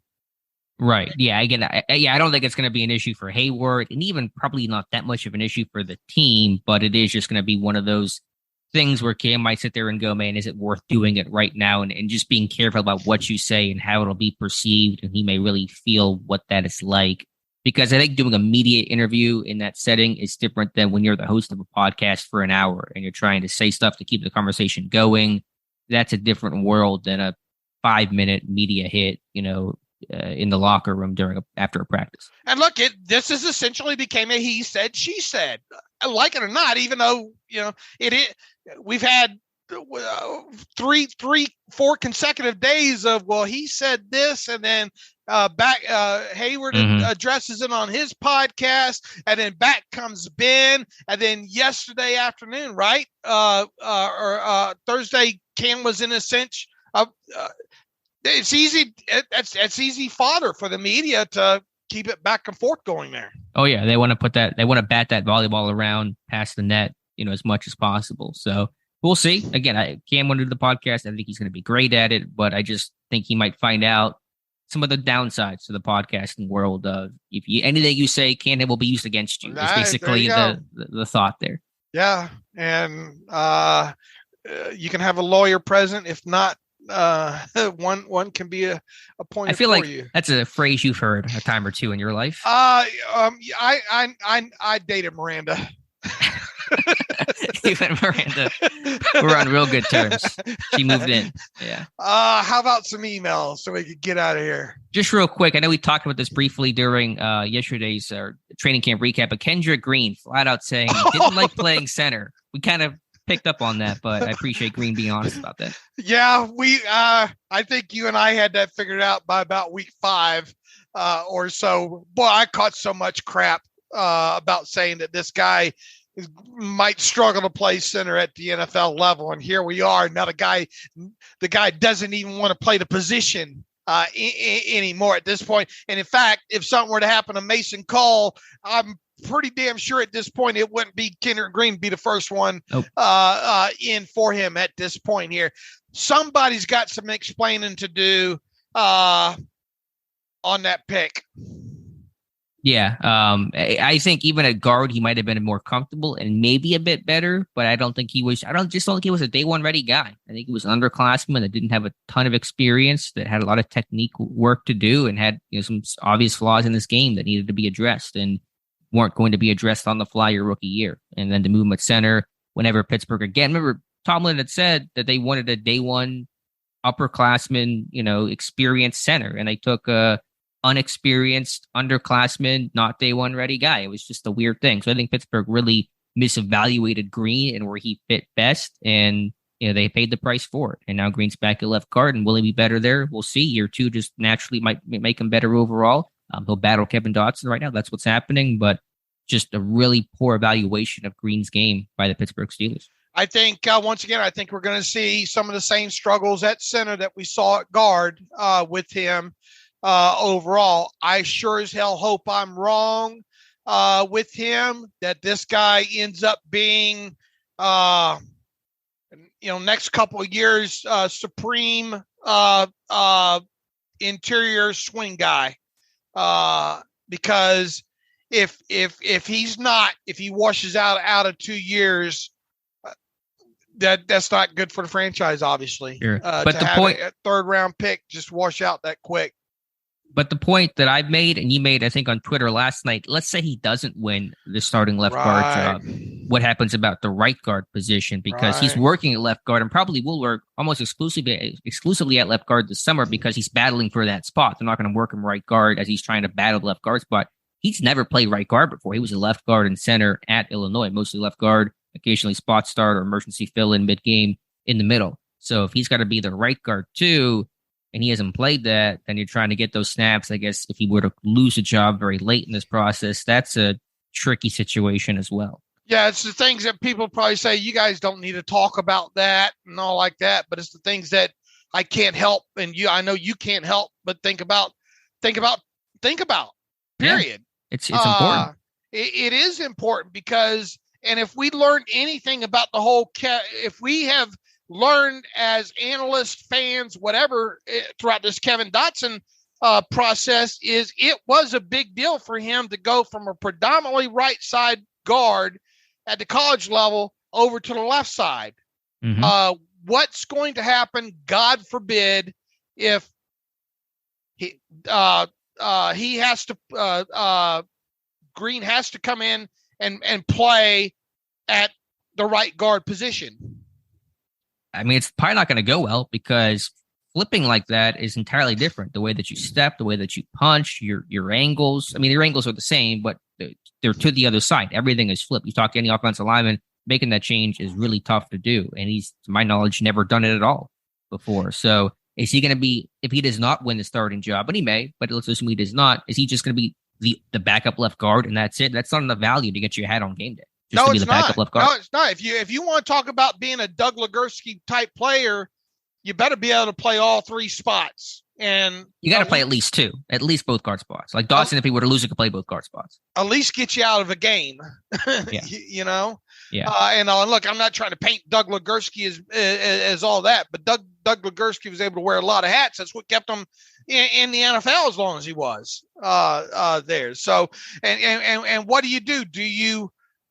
Right. Yeah. Again, I don't think it's going to be an issue for Hayward, and even probably not that much of an issue for the team, but it is just going to be one of those things where Cam might sit there and go, man, is it worth doing it right now? And just being careful about what you say and how it'll be perceived. And he may really feel what that is like, because I think doing a media interview in that setting is different than when you're the host of a podcast for an hour and you're trying to say stuff to keep the conversation going. That's a different world than a 5-minute media hit, in the locker room after a practice. And look, this is essentially became a he said, she said, like it or not, even though, we've had 4 consecutive days of, well, he said this, and then Hayward addresses it on his podcast, and then back comes Ben, and then yesterday afternoon, right? Or Thursday, Cam was in a cinch. It's easy. It's easy fodder for the media to keep it back and forth going there. Oh yeah, they want to put that. They want to bat that volleyball around past the net, as much as possible. So we'll see. Again, Cam wanted to do the podcast. I think he's going to be great at it, but I just think he might find out some of the downsides to the podcasting world. Anything you say will be used against you. It's basically the thought there. Yeah, and you can have a lawyer present. If not, one can be appointed. I feel for like you. That's a phrase you've heard a time or two in your life. I dated Miranda. Even Miranda, we're on real good terms. She moved in. Yeah. How about some emails so we could get out of here? Just real quick. I know we talked about this briefly during yesterday's training camp recap, but Kendrick Green flat out saying he didn't like playing center. We kind of picked up on that, but I appreciate Green being honest about that. Yeah, I think you and I had that figured out by about week 5 or so. Boy, I caught so much crap about saying that this guy might struggle to play center at the NFL level, and here we are now. The guy doesn't even want to play the position anymore at this point. And in fact, if something were to happen to Mason Cole, I'm pretty damn sure at this point it wouldn't be Kendrick Green be the first one in for him at this point here. Somebody's got some explaining to do on that pick. Yeah, I think even at guard he might have been more comfortable and maybe a bit better, but I don't think he was. I don't think he was a day one ready guy. I think he was an underclassman that didn't have a ton of experience, that had a lot of technique work to do, and had some obvious flaws in this game that needed to be addressed and weren't going to be addressed on the fly your rookie year. And then to move him at center whenever Pittsburgh again. Remember, Tomlin had said that they wanted a day one upperclassman, experienced center, and they took a unexperienced underclassman, not day one ready guy. It was just a weird thing. So I think Pittsburgh really misevaluated Green and where he fit best, and they paid the price for it. And now Green's back at left guard, and will he be better there? We'll see. Year 2 just naturally might make him better overall. He'll battle Kevin Dotson right now. That's what's happening, but just a really poor evaluation of Green's game by the Pittsburgh Steelers. I think once again, I think we're going to see some of the same struggles at center that we saw at guard with him. Overall, I sure as hell hope I'm wrong with him, that this guy ends up being, next couple of years, supreme interior swing guy. Because if he washes out of 2 years, that's not good for the franchise, obviously. Sure. But to the have point, a third round pick just wash out that quick. but the point that I've made and you made, I think, on Twitter last night, let's say he doesn't win the starting left guard job. What happens about the right guard position? Because he's working at left guard and probably will work almost exclusively at left guard this summer because he's battling for that spot. They're not going to work him right guard as he's trying to battle the left guard spot. He's never played right guard before. He was a left guard and center at Illinois, mostly left guard, occasionally spot start or emergency fill in mid-game in the middle. So if he's got to be the right guard too, and he hasn't played that, then you're trying to get those snaps. I guess if he were to lose a job very late in this process, that's a tricky situation as well. Yeah, it's the things that people probably say, you guys don't need to talk about that and all like that, but it's the things that I can't help, and I know you can't help but think about, period. Yeah, it's important. It is important because, and if we learned anything about the whole, if we have learned as analysts, fans, whatever, throughout this Kevin Dotson process, is it was a big deal for him to go from a predominantly right side guard at the college level over to the left side. Mm-hmm. What's going to happen, God forbid, if he has to Green has to come in and play at the right guard position? I mean, it's probably not going to go well because flipping like that is entirely different. The way that you step, the way that you punch, your angles. I mean, your angles are the same, but they're to the other side. Everything is flipped. You talk to any offensive lineman, making that change is really tough to do. And he's, to my knowledge, never done it at all before. So is he going to be, if he does not win the starting job, and he may, but let's assume he does not, is he just going to be the backup left guard and that's it? That's not enough value to get your hat on game day. No, it's not. No, it's not. If you want to talk about being a Doug Legursky type player, you better be able to play all three spots. And you got to play at least two, at least both guard spots. Like Dawson, if he were to lose, he could play both guard spots. At least get you out of a game. Yeah. you know? Yeah. And look, I'm not trying to paint Doug Legursky as all that, but Doug Legursky was able to wear a lot of hats. That's what kept him in the NFL as long as he was there. So, and what do?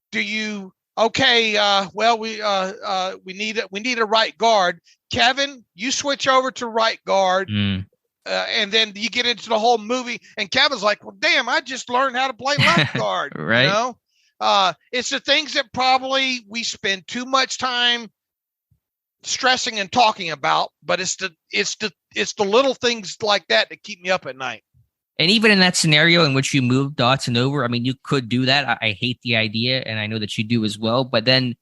Do you okay? Well, we need a right guard. Kevin, you switch over to right guard, and then you get into the whole movie. And Kevin's like, "Well, damn, I just learned how to play left guard." Right? You know, it's the things that probably we spend too much time stressing and talking about, but it's the little things like that that keep me up at night. And even in that scenario in which you move Dotson over, I mean, you could do that. I hate the idea, and I know that you do as well. But then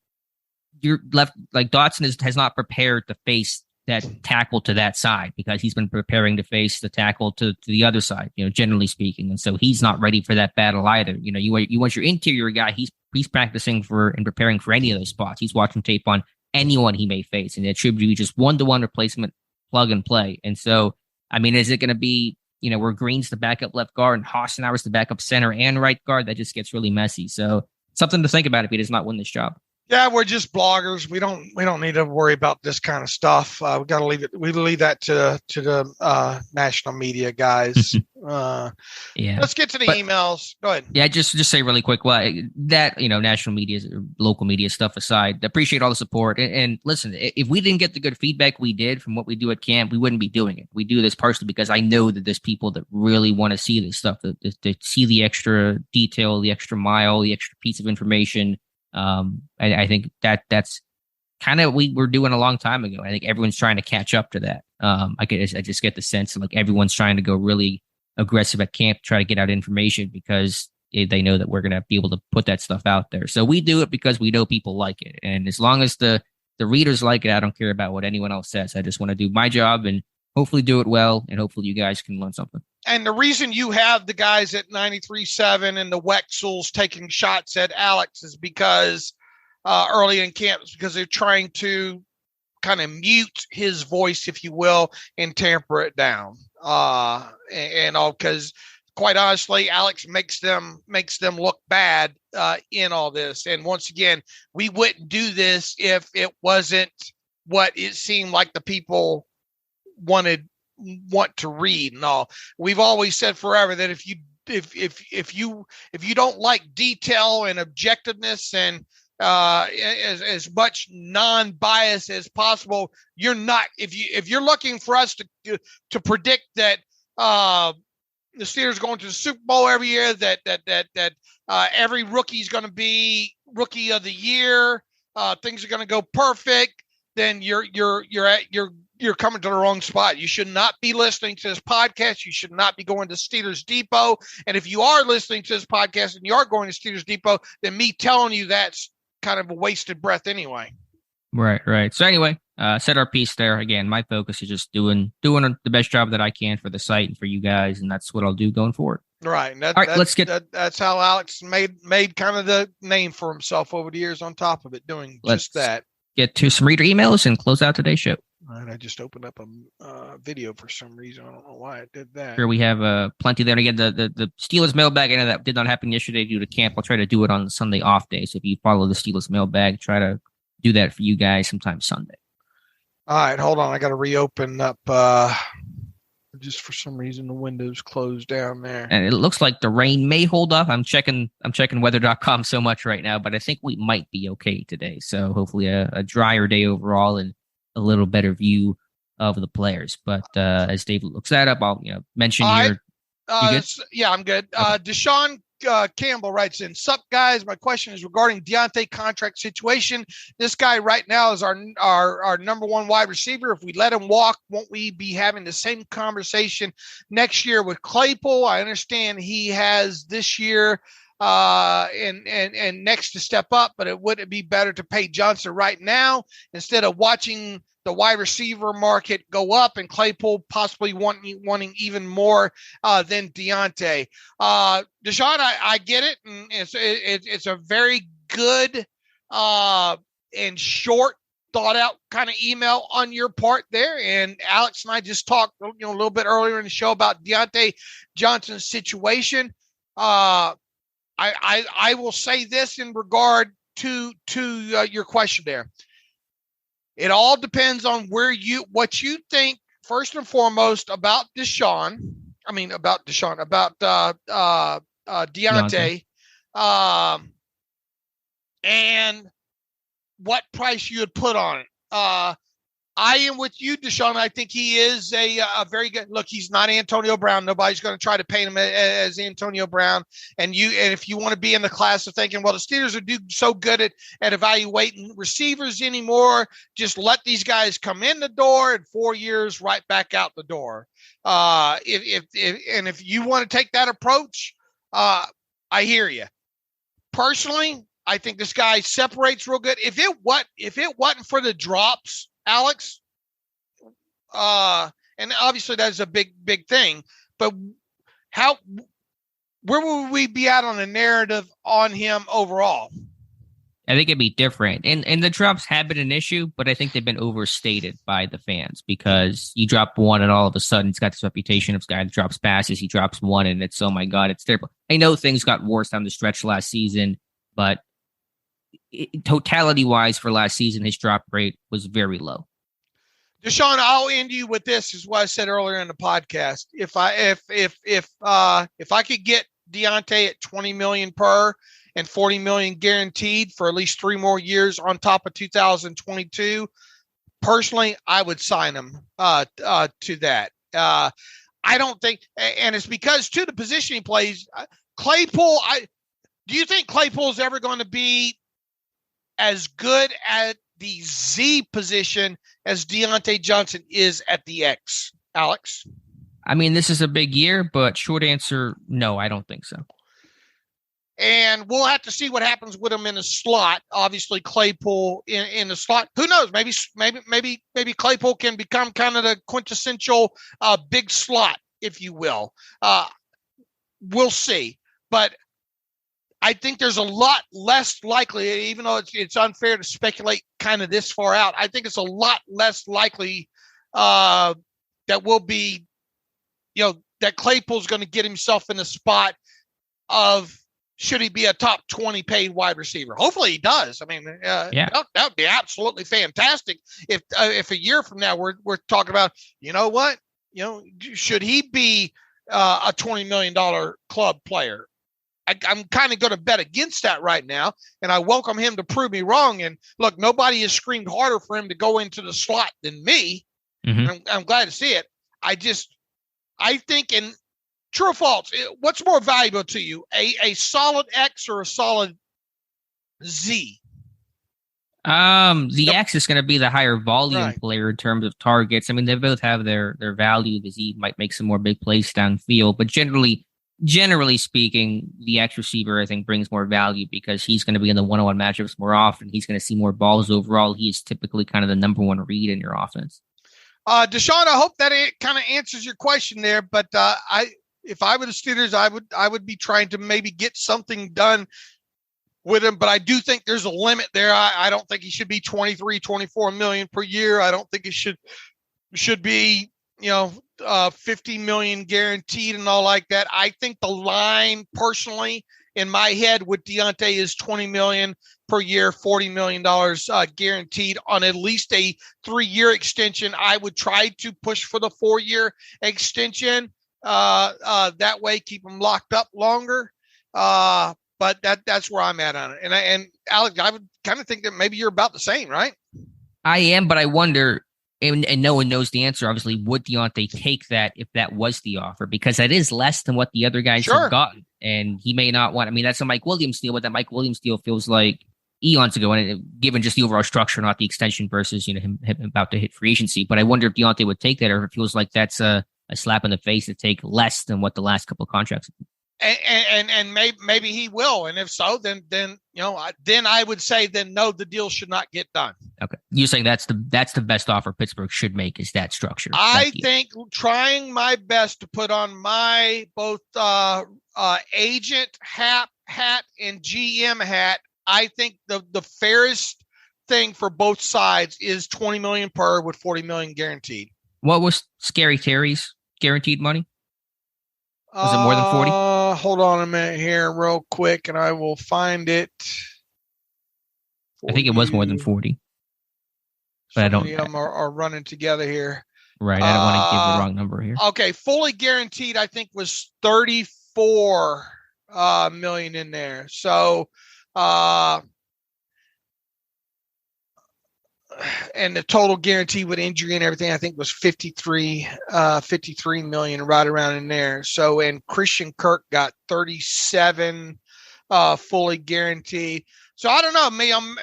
you're left, like Dotson has not prepared to face that tackle to that side because he's been preparing to face the tackle to the other side, generally speaking. And so he's not ready for that battle either. You want your interior guy. He's practicing for and preparing for any of those spots. He's watching tape on anyone he may face, and it should be just one-to-one replacement, plug and play. And so, I mean, is it going to be, where Green's the backup left guard and Hassenauer's the backup center and right guard? That just gets really messy. So something to think about if he does not win this job. Yeah, we're just bloggers. We don't need to worry about this kind of stuff. We got to leave it. We leave that to the national media guys. Yeah. Let's get to the emails. Go ahead. Yeah, just say really quick. Well, that national media, local media stuff aside, appreciate all the support. And listen, if we didn't get the good feedback we did from what we do at camp, we wouldn't be doing it. We do this partially because I know that there's people that really want to see this stuff, that see the extra detail, the extra mile, the extra piece of information. I think that's kind of what we were doing a long time ago. I think everyone's trying to catch up to that. I just get the sense that like everyone's trying to go really aggressive at camp, try to get out information because they know that we're going to be able to put that stuff out there. So we do it because we know people like it. And as long as the readers like it, I don't care about what anyone else says. I just want to do my job and hopefully do it well. And hopefully you guys can learn something. And the reason you have the guys at 93.7 and the Wexels taking shots at Alex is because early in camp, is because they're trying to kind of mute his voice, if you will, and tamper it down. And all, because quite honestly, Alex makes them look bad in all this. And once again, we wouldn't do this if it wasn't what it seemed like the people want to read and all. We've always said forever that if you don't like detail and objectiveness and as much non-bias as possible. You're not, if you're looking for us to predict that the Steelers going to the Super Bowl every year, that every rookie is going to be rookie of the year, things are going to go perfect, then you're coming to the wrong spot. You should not be listening to this podcast. You should not be going to Steelers Depot. And if you are listening to this podcast and you are going to Steelers Depot, then me telling you that's kind of a wasted breath anyway. Right. So anyway, said our piece there. Again, my focus is just doing the best job that I can for the site and for you guys, and that's what I'll do going forward. Right. And all right, let's get. That's how Alex made kind of the name for himself over the years. On top of it, doing just that. Get to some reader emails and close out today's show. All right, I just opened up a video for some reason. I don't know why I did that. Sure, we have plenty there. And again, the Steelers mailbag, I know that did not happen yesterday due to camp. I'll try to do it on the Sunday off day. So if you follow the Steelers mailbag, try to do that for you guys sometime Sunday. All right, hold on. I got to reopen up. Just for some reason, the window's closed down there. And it looks like the rain may hold up. I'm checking weather.com so much right now, but I think we might be okay today. So hopefully a drier day overall and a little better view of the players. But as Dave looks that up, I'll mention here. Yeah, I'm good. Okay. Deshaun Campbell writes in, "Sup guys, my question is regarding Diontae contract situation. This guy right now is our number one wide receiver. If we let him walk, won't we be having the same conversation next year with Claypool? I understand he has this year and next to step up, but wouldn't it be better to pay Johnson right now instead of watching the wide receiver market go up and Claypool possibly wanting even more than Diontae?" Deshaun, I get it. And it's a very good and short thought out kind of email on your part there. And Alex and I just talked a little bit earlier in the show about Diontae Johnson's situation. I will say this in regard to your question there. It all depends on what you think first and foremost about Diontae, and what price you would put on it. I am with you, Deshaun. I think he is a very good look. He's not Antonio Brown. Nobody's going to try to paint him as Antonio Brown. And if you want to be in the class of thinking, well, the Steelers are so good at evaluating receivers anymore, just let these guys come in the door in 4 years, right back out the door. If you want to take that approach, I hear you. Personally, I think this guy separates real good. If it wasn't for the drops, Alex, and obviously that's a big thing, but where would we be at on the narrative on him overall? I think it'd be different. And the drops have been an issue, but I think they've been overstated by the fans because you drop one and all of a sudden it's got this reputation of this guy that drops passes. He drops one and it's, oh my God, it's terrible. I know things got worse down the stretch last season, but totality-wise for last season, his drop rate was very low. Deshaun, I'll end you with this. Is what I said earlier in the podcast. If I could get Diontae at $20 million per and $40 million guaranteed for at least 3 more years on top of 2022, personally, I would sign him to that. I don't think, and it's because to the position he plays, Claypool. Do you think Claypool is ever going to be as good at the Z position as Diontae Johnson is at the X, Alex? I mean, this is a big year, but short answer, no, I don't think so. And we'll have to see what happens with him in the slot. Obviously, Claypool in the slot. Who knows? Maybe Claypool can become kind of the quintessential big slot, if you will. We'll see. But I think there's a lot less likely, even though it's unfair to speculate kind of this far out. I think it's a lot less likely that will be, that Claypool's going to get himself in the spot of should he be a top 20 paid wide receiver. Hopefully he does. I mean, that would be absolutely fantastic if a year from now we're talking about, should he be a $20 million club player? I'm kind of going to bet against that right now, and I welcome him to prove me wrong. And look, nobody has screamed harder for him to go into the slot than me. Mm-hmm. I'm glad to see it. I think, in true or false, what's more valuable to you, a solid X or a solid Z? The X is going to be the higher volume Right. player in terms of targets. I mean, they both have their value. The Z might make some more big plays downfield, but generally speaking, the X receiver, I think, brings more value because he's going to be in the one-on-one matchups more often. He's going to see more balls overall. He is typically kind of the number one read in your offense. Deshaun, I hope that it kind of answers your question there. But if I were the Steelers, I would be trying to maybe get something done with him. But I do think there's a limit there. I don't think he should be 23, 24 million per year. I don't think it should be, 50 million guaranteed and all like that. I think the line, personally, in my head with Diontae is 20 million per year, $40 million guaranteed on at least a 3-year extension. I would try to push for the 4-year extension. That way, keep them locked up longer. But that's where I'm at on it. And Alex, I would kind of think that maybe you're about the same, right? I am, but I wonder, and no one knows the answer, obviously, would Diontae take that if that was the offer? Because that is less than what the other guys have gotten. And he may not want, I mean, that's a Mike Williams deal, but that Mike Williams deal feels like eons ago, and given just the overall structure, not the extension versus, him about to hit free agency. But I wonder if Diontae would take that, or if it feels like that's a slap in the face to take less than what the last couple of contracts have been. And maybe he will, and if so, then I would say no, the deal should not get done. Okay, you're saying that's the best offer Pittsburgh should make, is that structure? I think trying my best to put on my both agent hat and GM hat. I think the fairest thing for both sides is 20 million per with 40 million guaranteed. What was Scary Terry's guaranteed money? Was it more than 40? Hold on a minute here real quick, and I will find it. I think it was more than 40. But I don't. Some of them are running together here. Right. I don't want to give the wrong number here. Okay. Fully guaranteed, I think, was 34 million in there. So, and the total guarantee with injury and everything, I think, was 53 million, right around in there. So, and Christian Kirk got 37 fully guaranteed. So I don't know.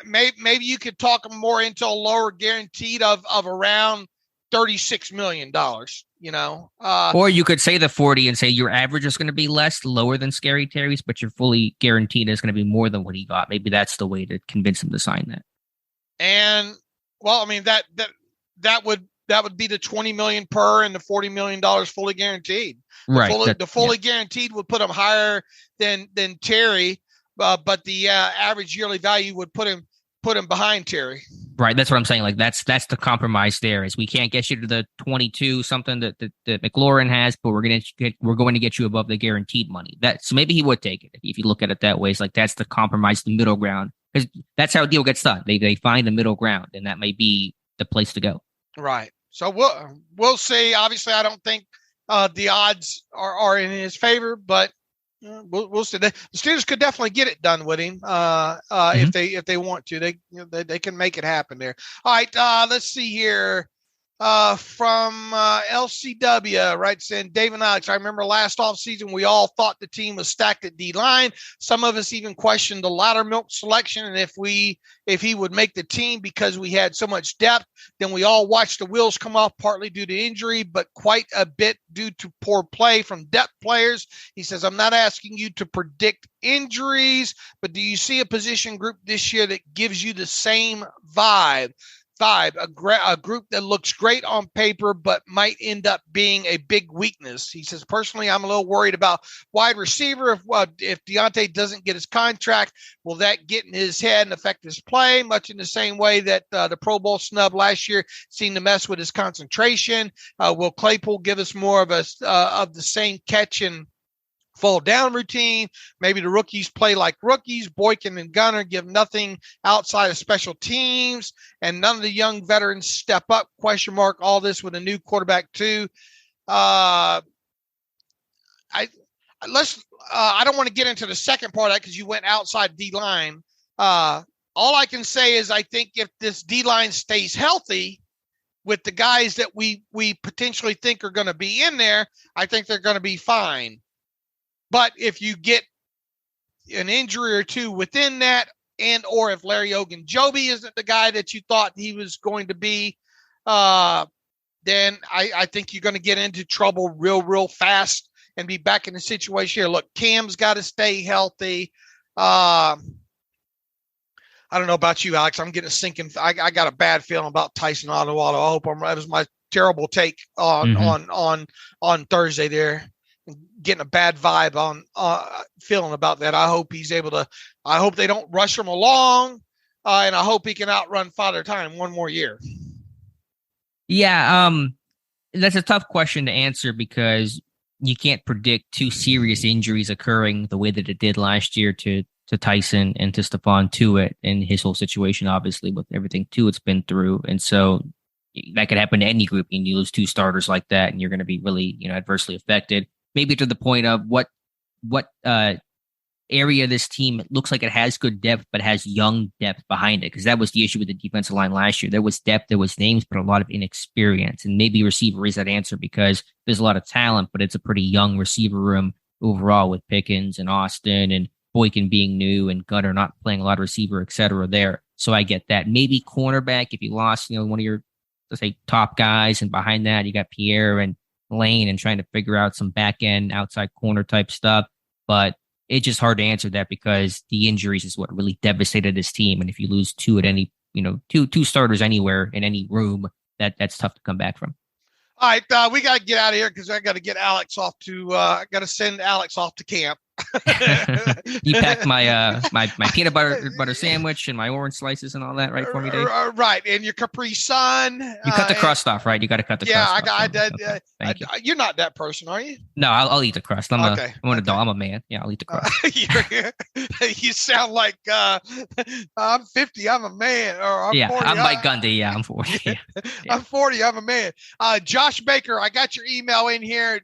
Maybe you could talk them more into a lower guaranteed of around $36 million. Or you could say the 40 and say your average is going to be lower than Scary Terry's, but your fully guaranteed is going to be more than what he got. Maybe that's the way to convince him to sign that. And well, I mean that would be the 20 million per and the $40 million fully guaranteed. Right. The fully guaranteed would put him higher than Terry, but the average yearly value would put him behind Terry. Right. That's what I'm saying. Like that's the compromise there, is we can't get you to the 22 something that McLaurin has, but we're going to get you above the guaranteed money. So maybe he would take it if you look at it that way. It's like that's the compromise, the middle ground, because that's how a deal gets done. They find the middle ground, and that may be the place to go. Right. So we'll see. Obviously, I don't think the odds are in his favor, but we'll see. The Steelers could definitely get it done with him if they want to. They can make it happen there. All right, let's see here. From LCW, right, saying, Dave and Alex, I remember last offseason we all thought the team was stacked at D-line. Some of us even questioned the Loudermilk selection and if he would make the team because we had so much depth. Then we all watched the wheels come off, partly due to injury, but quite a bit due to poor play from depth players. He says, I'm not asking you to predict injuries, but do you see a position group this year that gives you the same vibe? A group that looks great on paper, but might end up being a big weakness. He says, personally, I'm a little worried about wide receiver. If Diontae doesn't get his contract, will that get in his head and affect his play? Much in the same way that the Pro Bowl snub last year seemed to mess with his concentration. Will Claypool give us more of the same catch and fall down routine? Maybe the rookies play like rookies. Boykin and Gunner give nothing outside of special teams, and none of the young veterans step up? ? All this with a new quarterback too. Let's I don't want to get into the second part of that because you went outside D-line. All I can say is I think if this D-line stays healthy with the guys that we potentially think are going to be in there, I think they're going to be fine. But if you get an injury or two within that, and or if Larry Ogunjobi isn't the guy that you thought he was going to be, then I think you're going to get into trouble real fast and be back in the situation here. Look, Cam's got to stay healthy. I don't know about you, Alex. I'm getting a sinking. I got a bad feeling about Tyson Ottawa. I hope that was my terrible take on Thursday there. Getting a bad vibe on feeling about that. I hope he's able to. I hope they don't rush him along, and I hope he can outrun Father Time one more year. Yeah, that's a tough question to answer because you can't predict two serious injuries occurring the way that it did last year to Tyson and to Stephon Tuitt and his whole situation, obviously, with everything Tuitt's been through. And so that could happen to any group. And you lose two starters like that, and you're going to be really, adversely affected. Maybe to the point of what area of this team it looks like it has good depth, but has young depth behind it. Because that was the issue with the defensive line last year. There was depth, there was names, but a lot of inexperience. And maybe receiver is that answer because there's a lot of talent, but it's a pretty young receiver room overall with Pickens and Austin and Boykin being new and Gunner not playing a lot of receiver, et cetera there. So I get that. Maybe cornerback, if you lost, one of your, let's say, top guys, and behind that you got Pierre and Lane and trying to figure out some back end outside corner type stuff. But it's just hard to answer that because the injuries is what really devastated this team. And if you lose two at any, two starters anywhere in any room, that's tough to come back from. All right, we got to get out of here because I got to get Alex off to. I got to send Alex off to camp. You packed my my peanut butter sandwich and my orange slices and all that, right, for me, Dave? Right, and your Capri Sun. You cut the crust off, right? You got to cut the crust off. Yeah, I did. Okay. Thank you. You're not that person, are you? No, I'll eat the crust. I'm an adult. I'm a man. Yeah, I'll eat the crust. You sound like I'm 50. I'm a man. Or I'm 40. I'm Mike Gundy. Yeah, I'm 40. Yeah. I'm 40. I'm a man. Josh Baker, I got your email in here.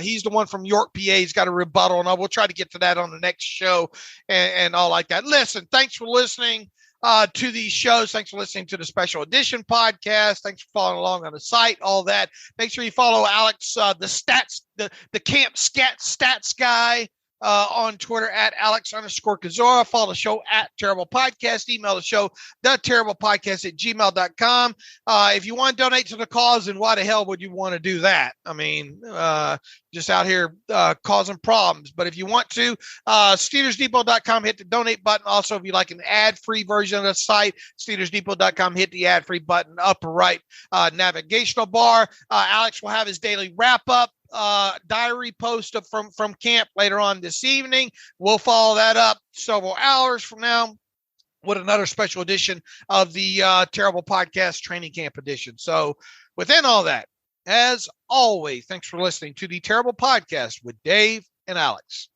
He's the one from York, PA. He's got a rebuttal, and I will try to get to that on the next show and all like that. Listen, thanks for listening to these shows. Thanks for listening to the special edition podcast. Thanks for following along on the site, all that. Make sure you follow Alex, the camp stats guy, on Twitter at Alex_Kozora. Follow the show at Terrible Podcast. Email the show, theterriblepodcast@gmail.com. If you want to donate to the cause, then why the hell would you want to do that? I mean, just out here causing problems. But if you want to, SteelersDepot.com, hit the donate button. Also, if you like an ad-free version of the site, SteelersDepot.com, hit the ad-free button, upper right navigational bar. Alex will have his daily wrap-up diary post from camp later on this evening. We'll follow that up several hours from now with another special edition of the Terrible Podcast Training Camp Edition. So within all that, as always, thanks for listening to the Terrible Podcast with Dave and Alex.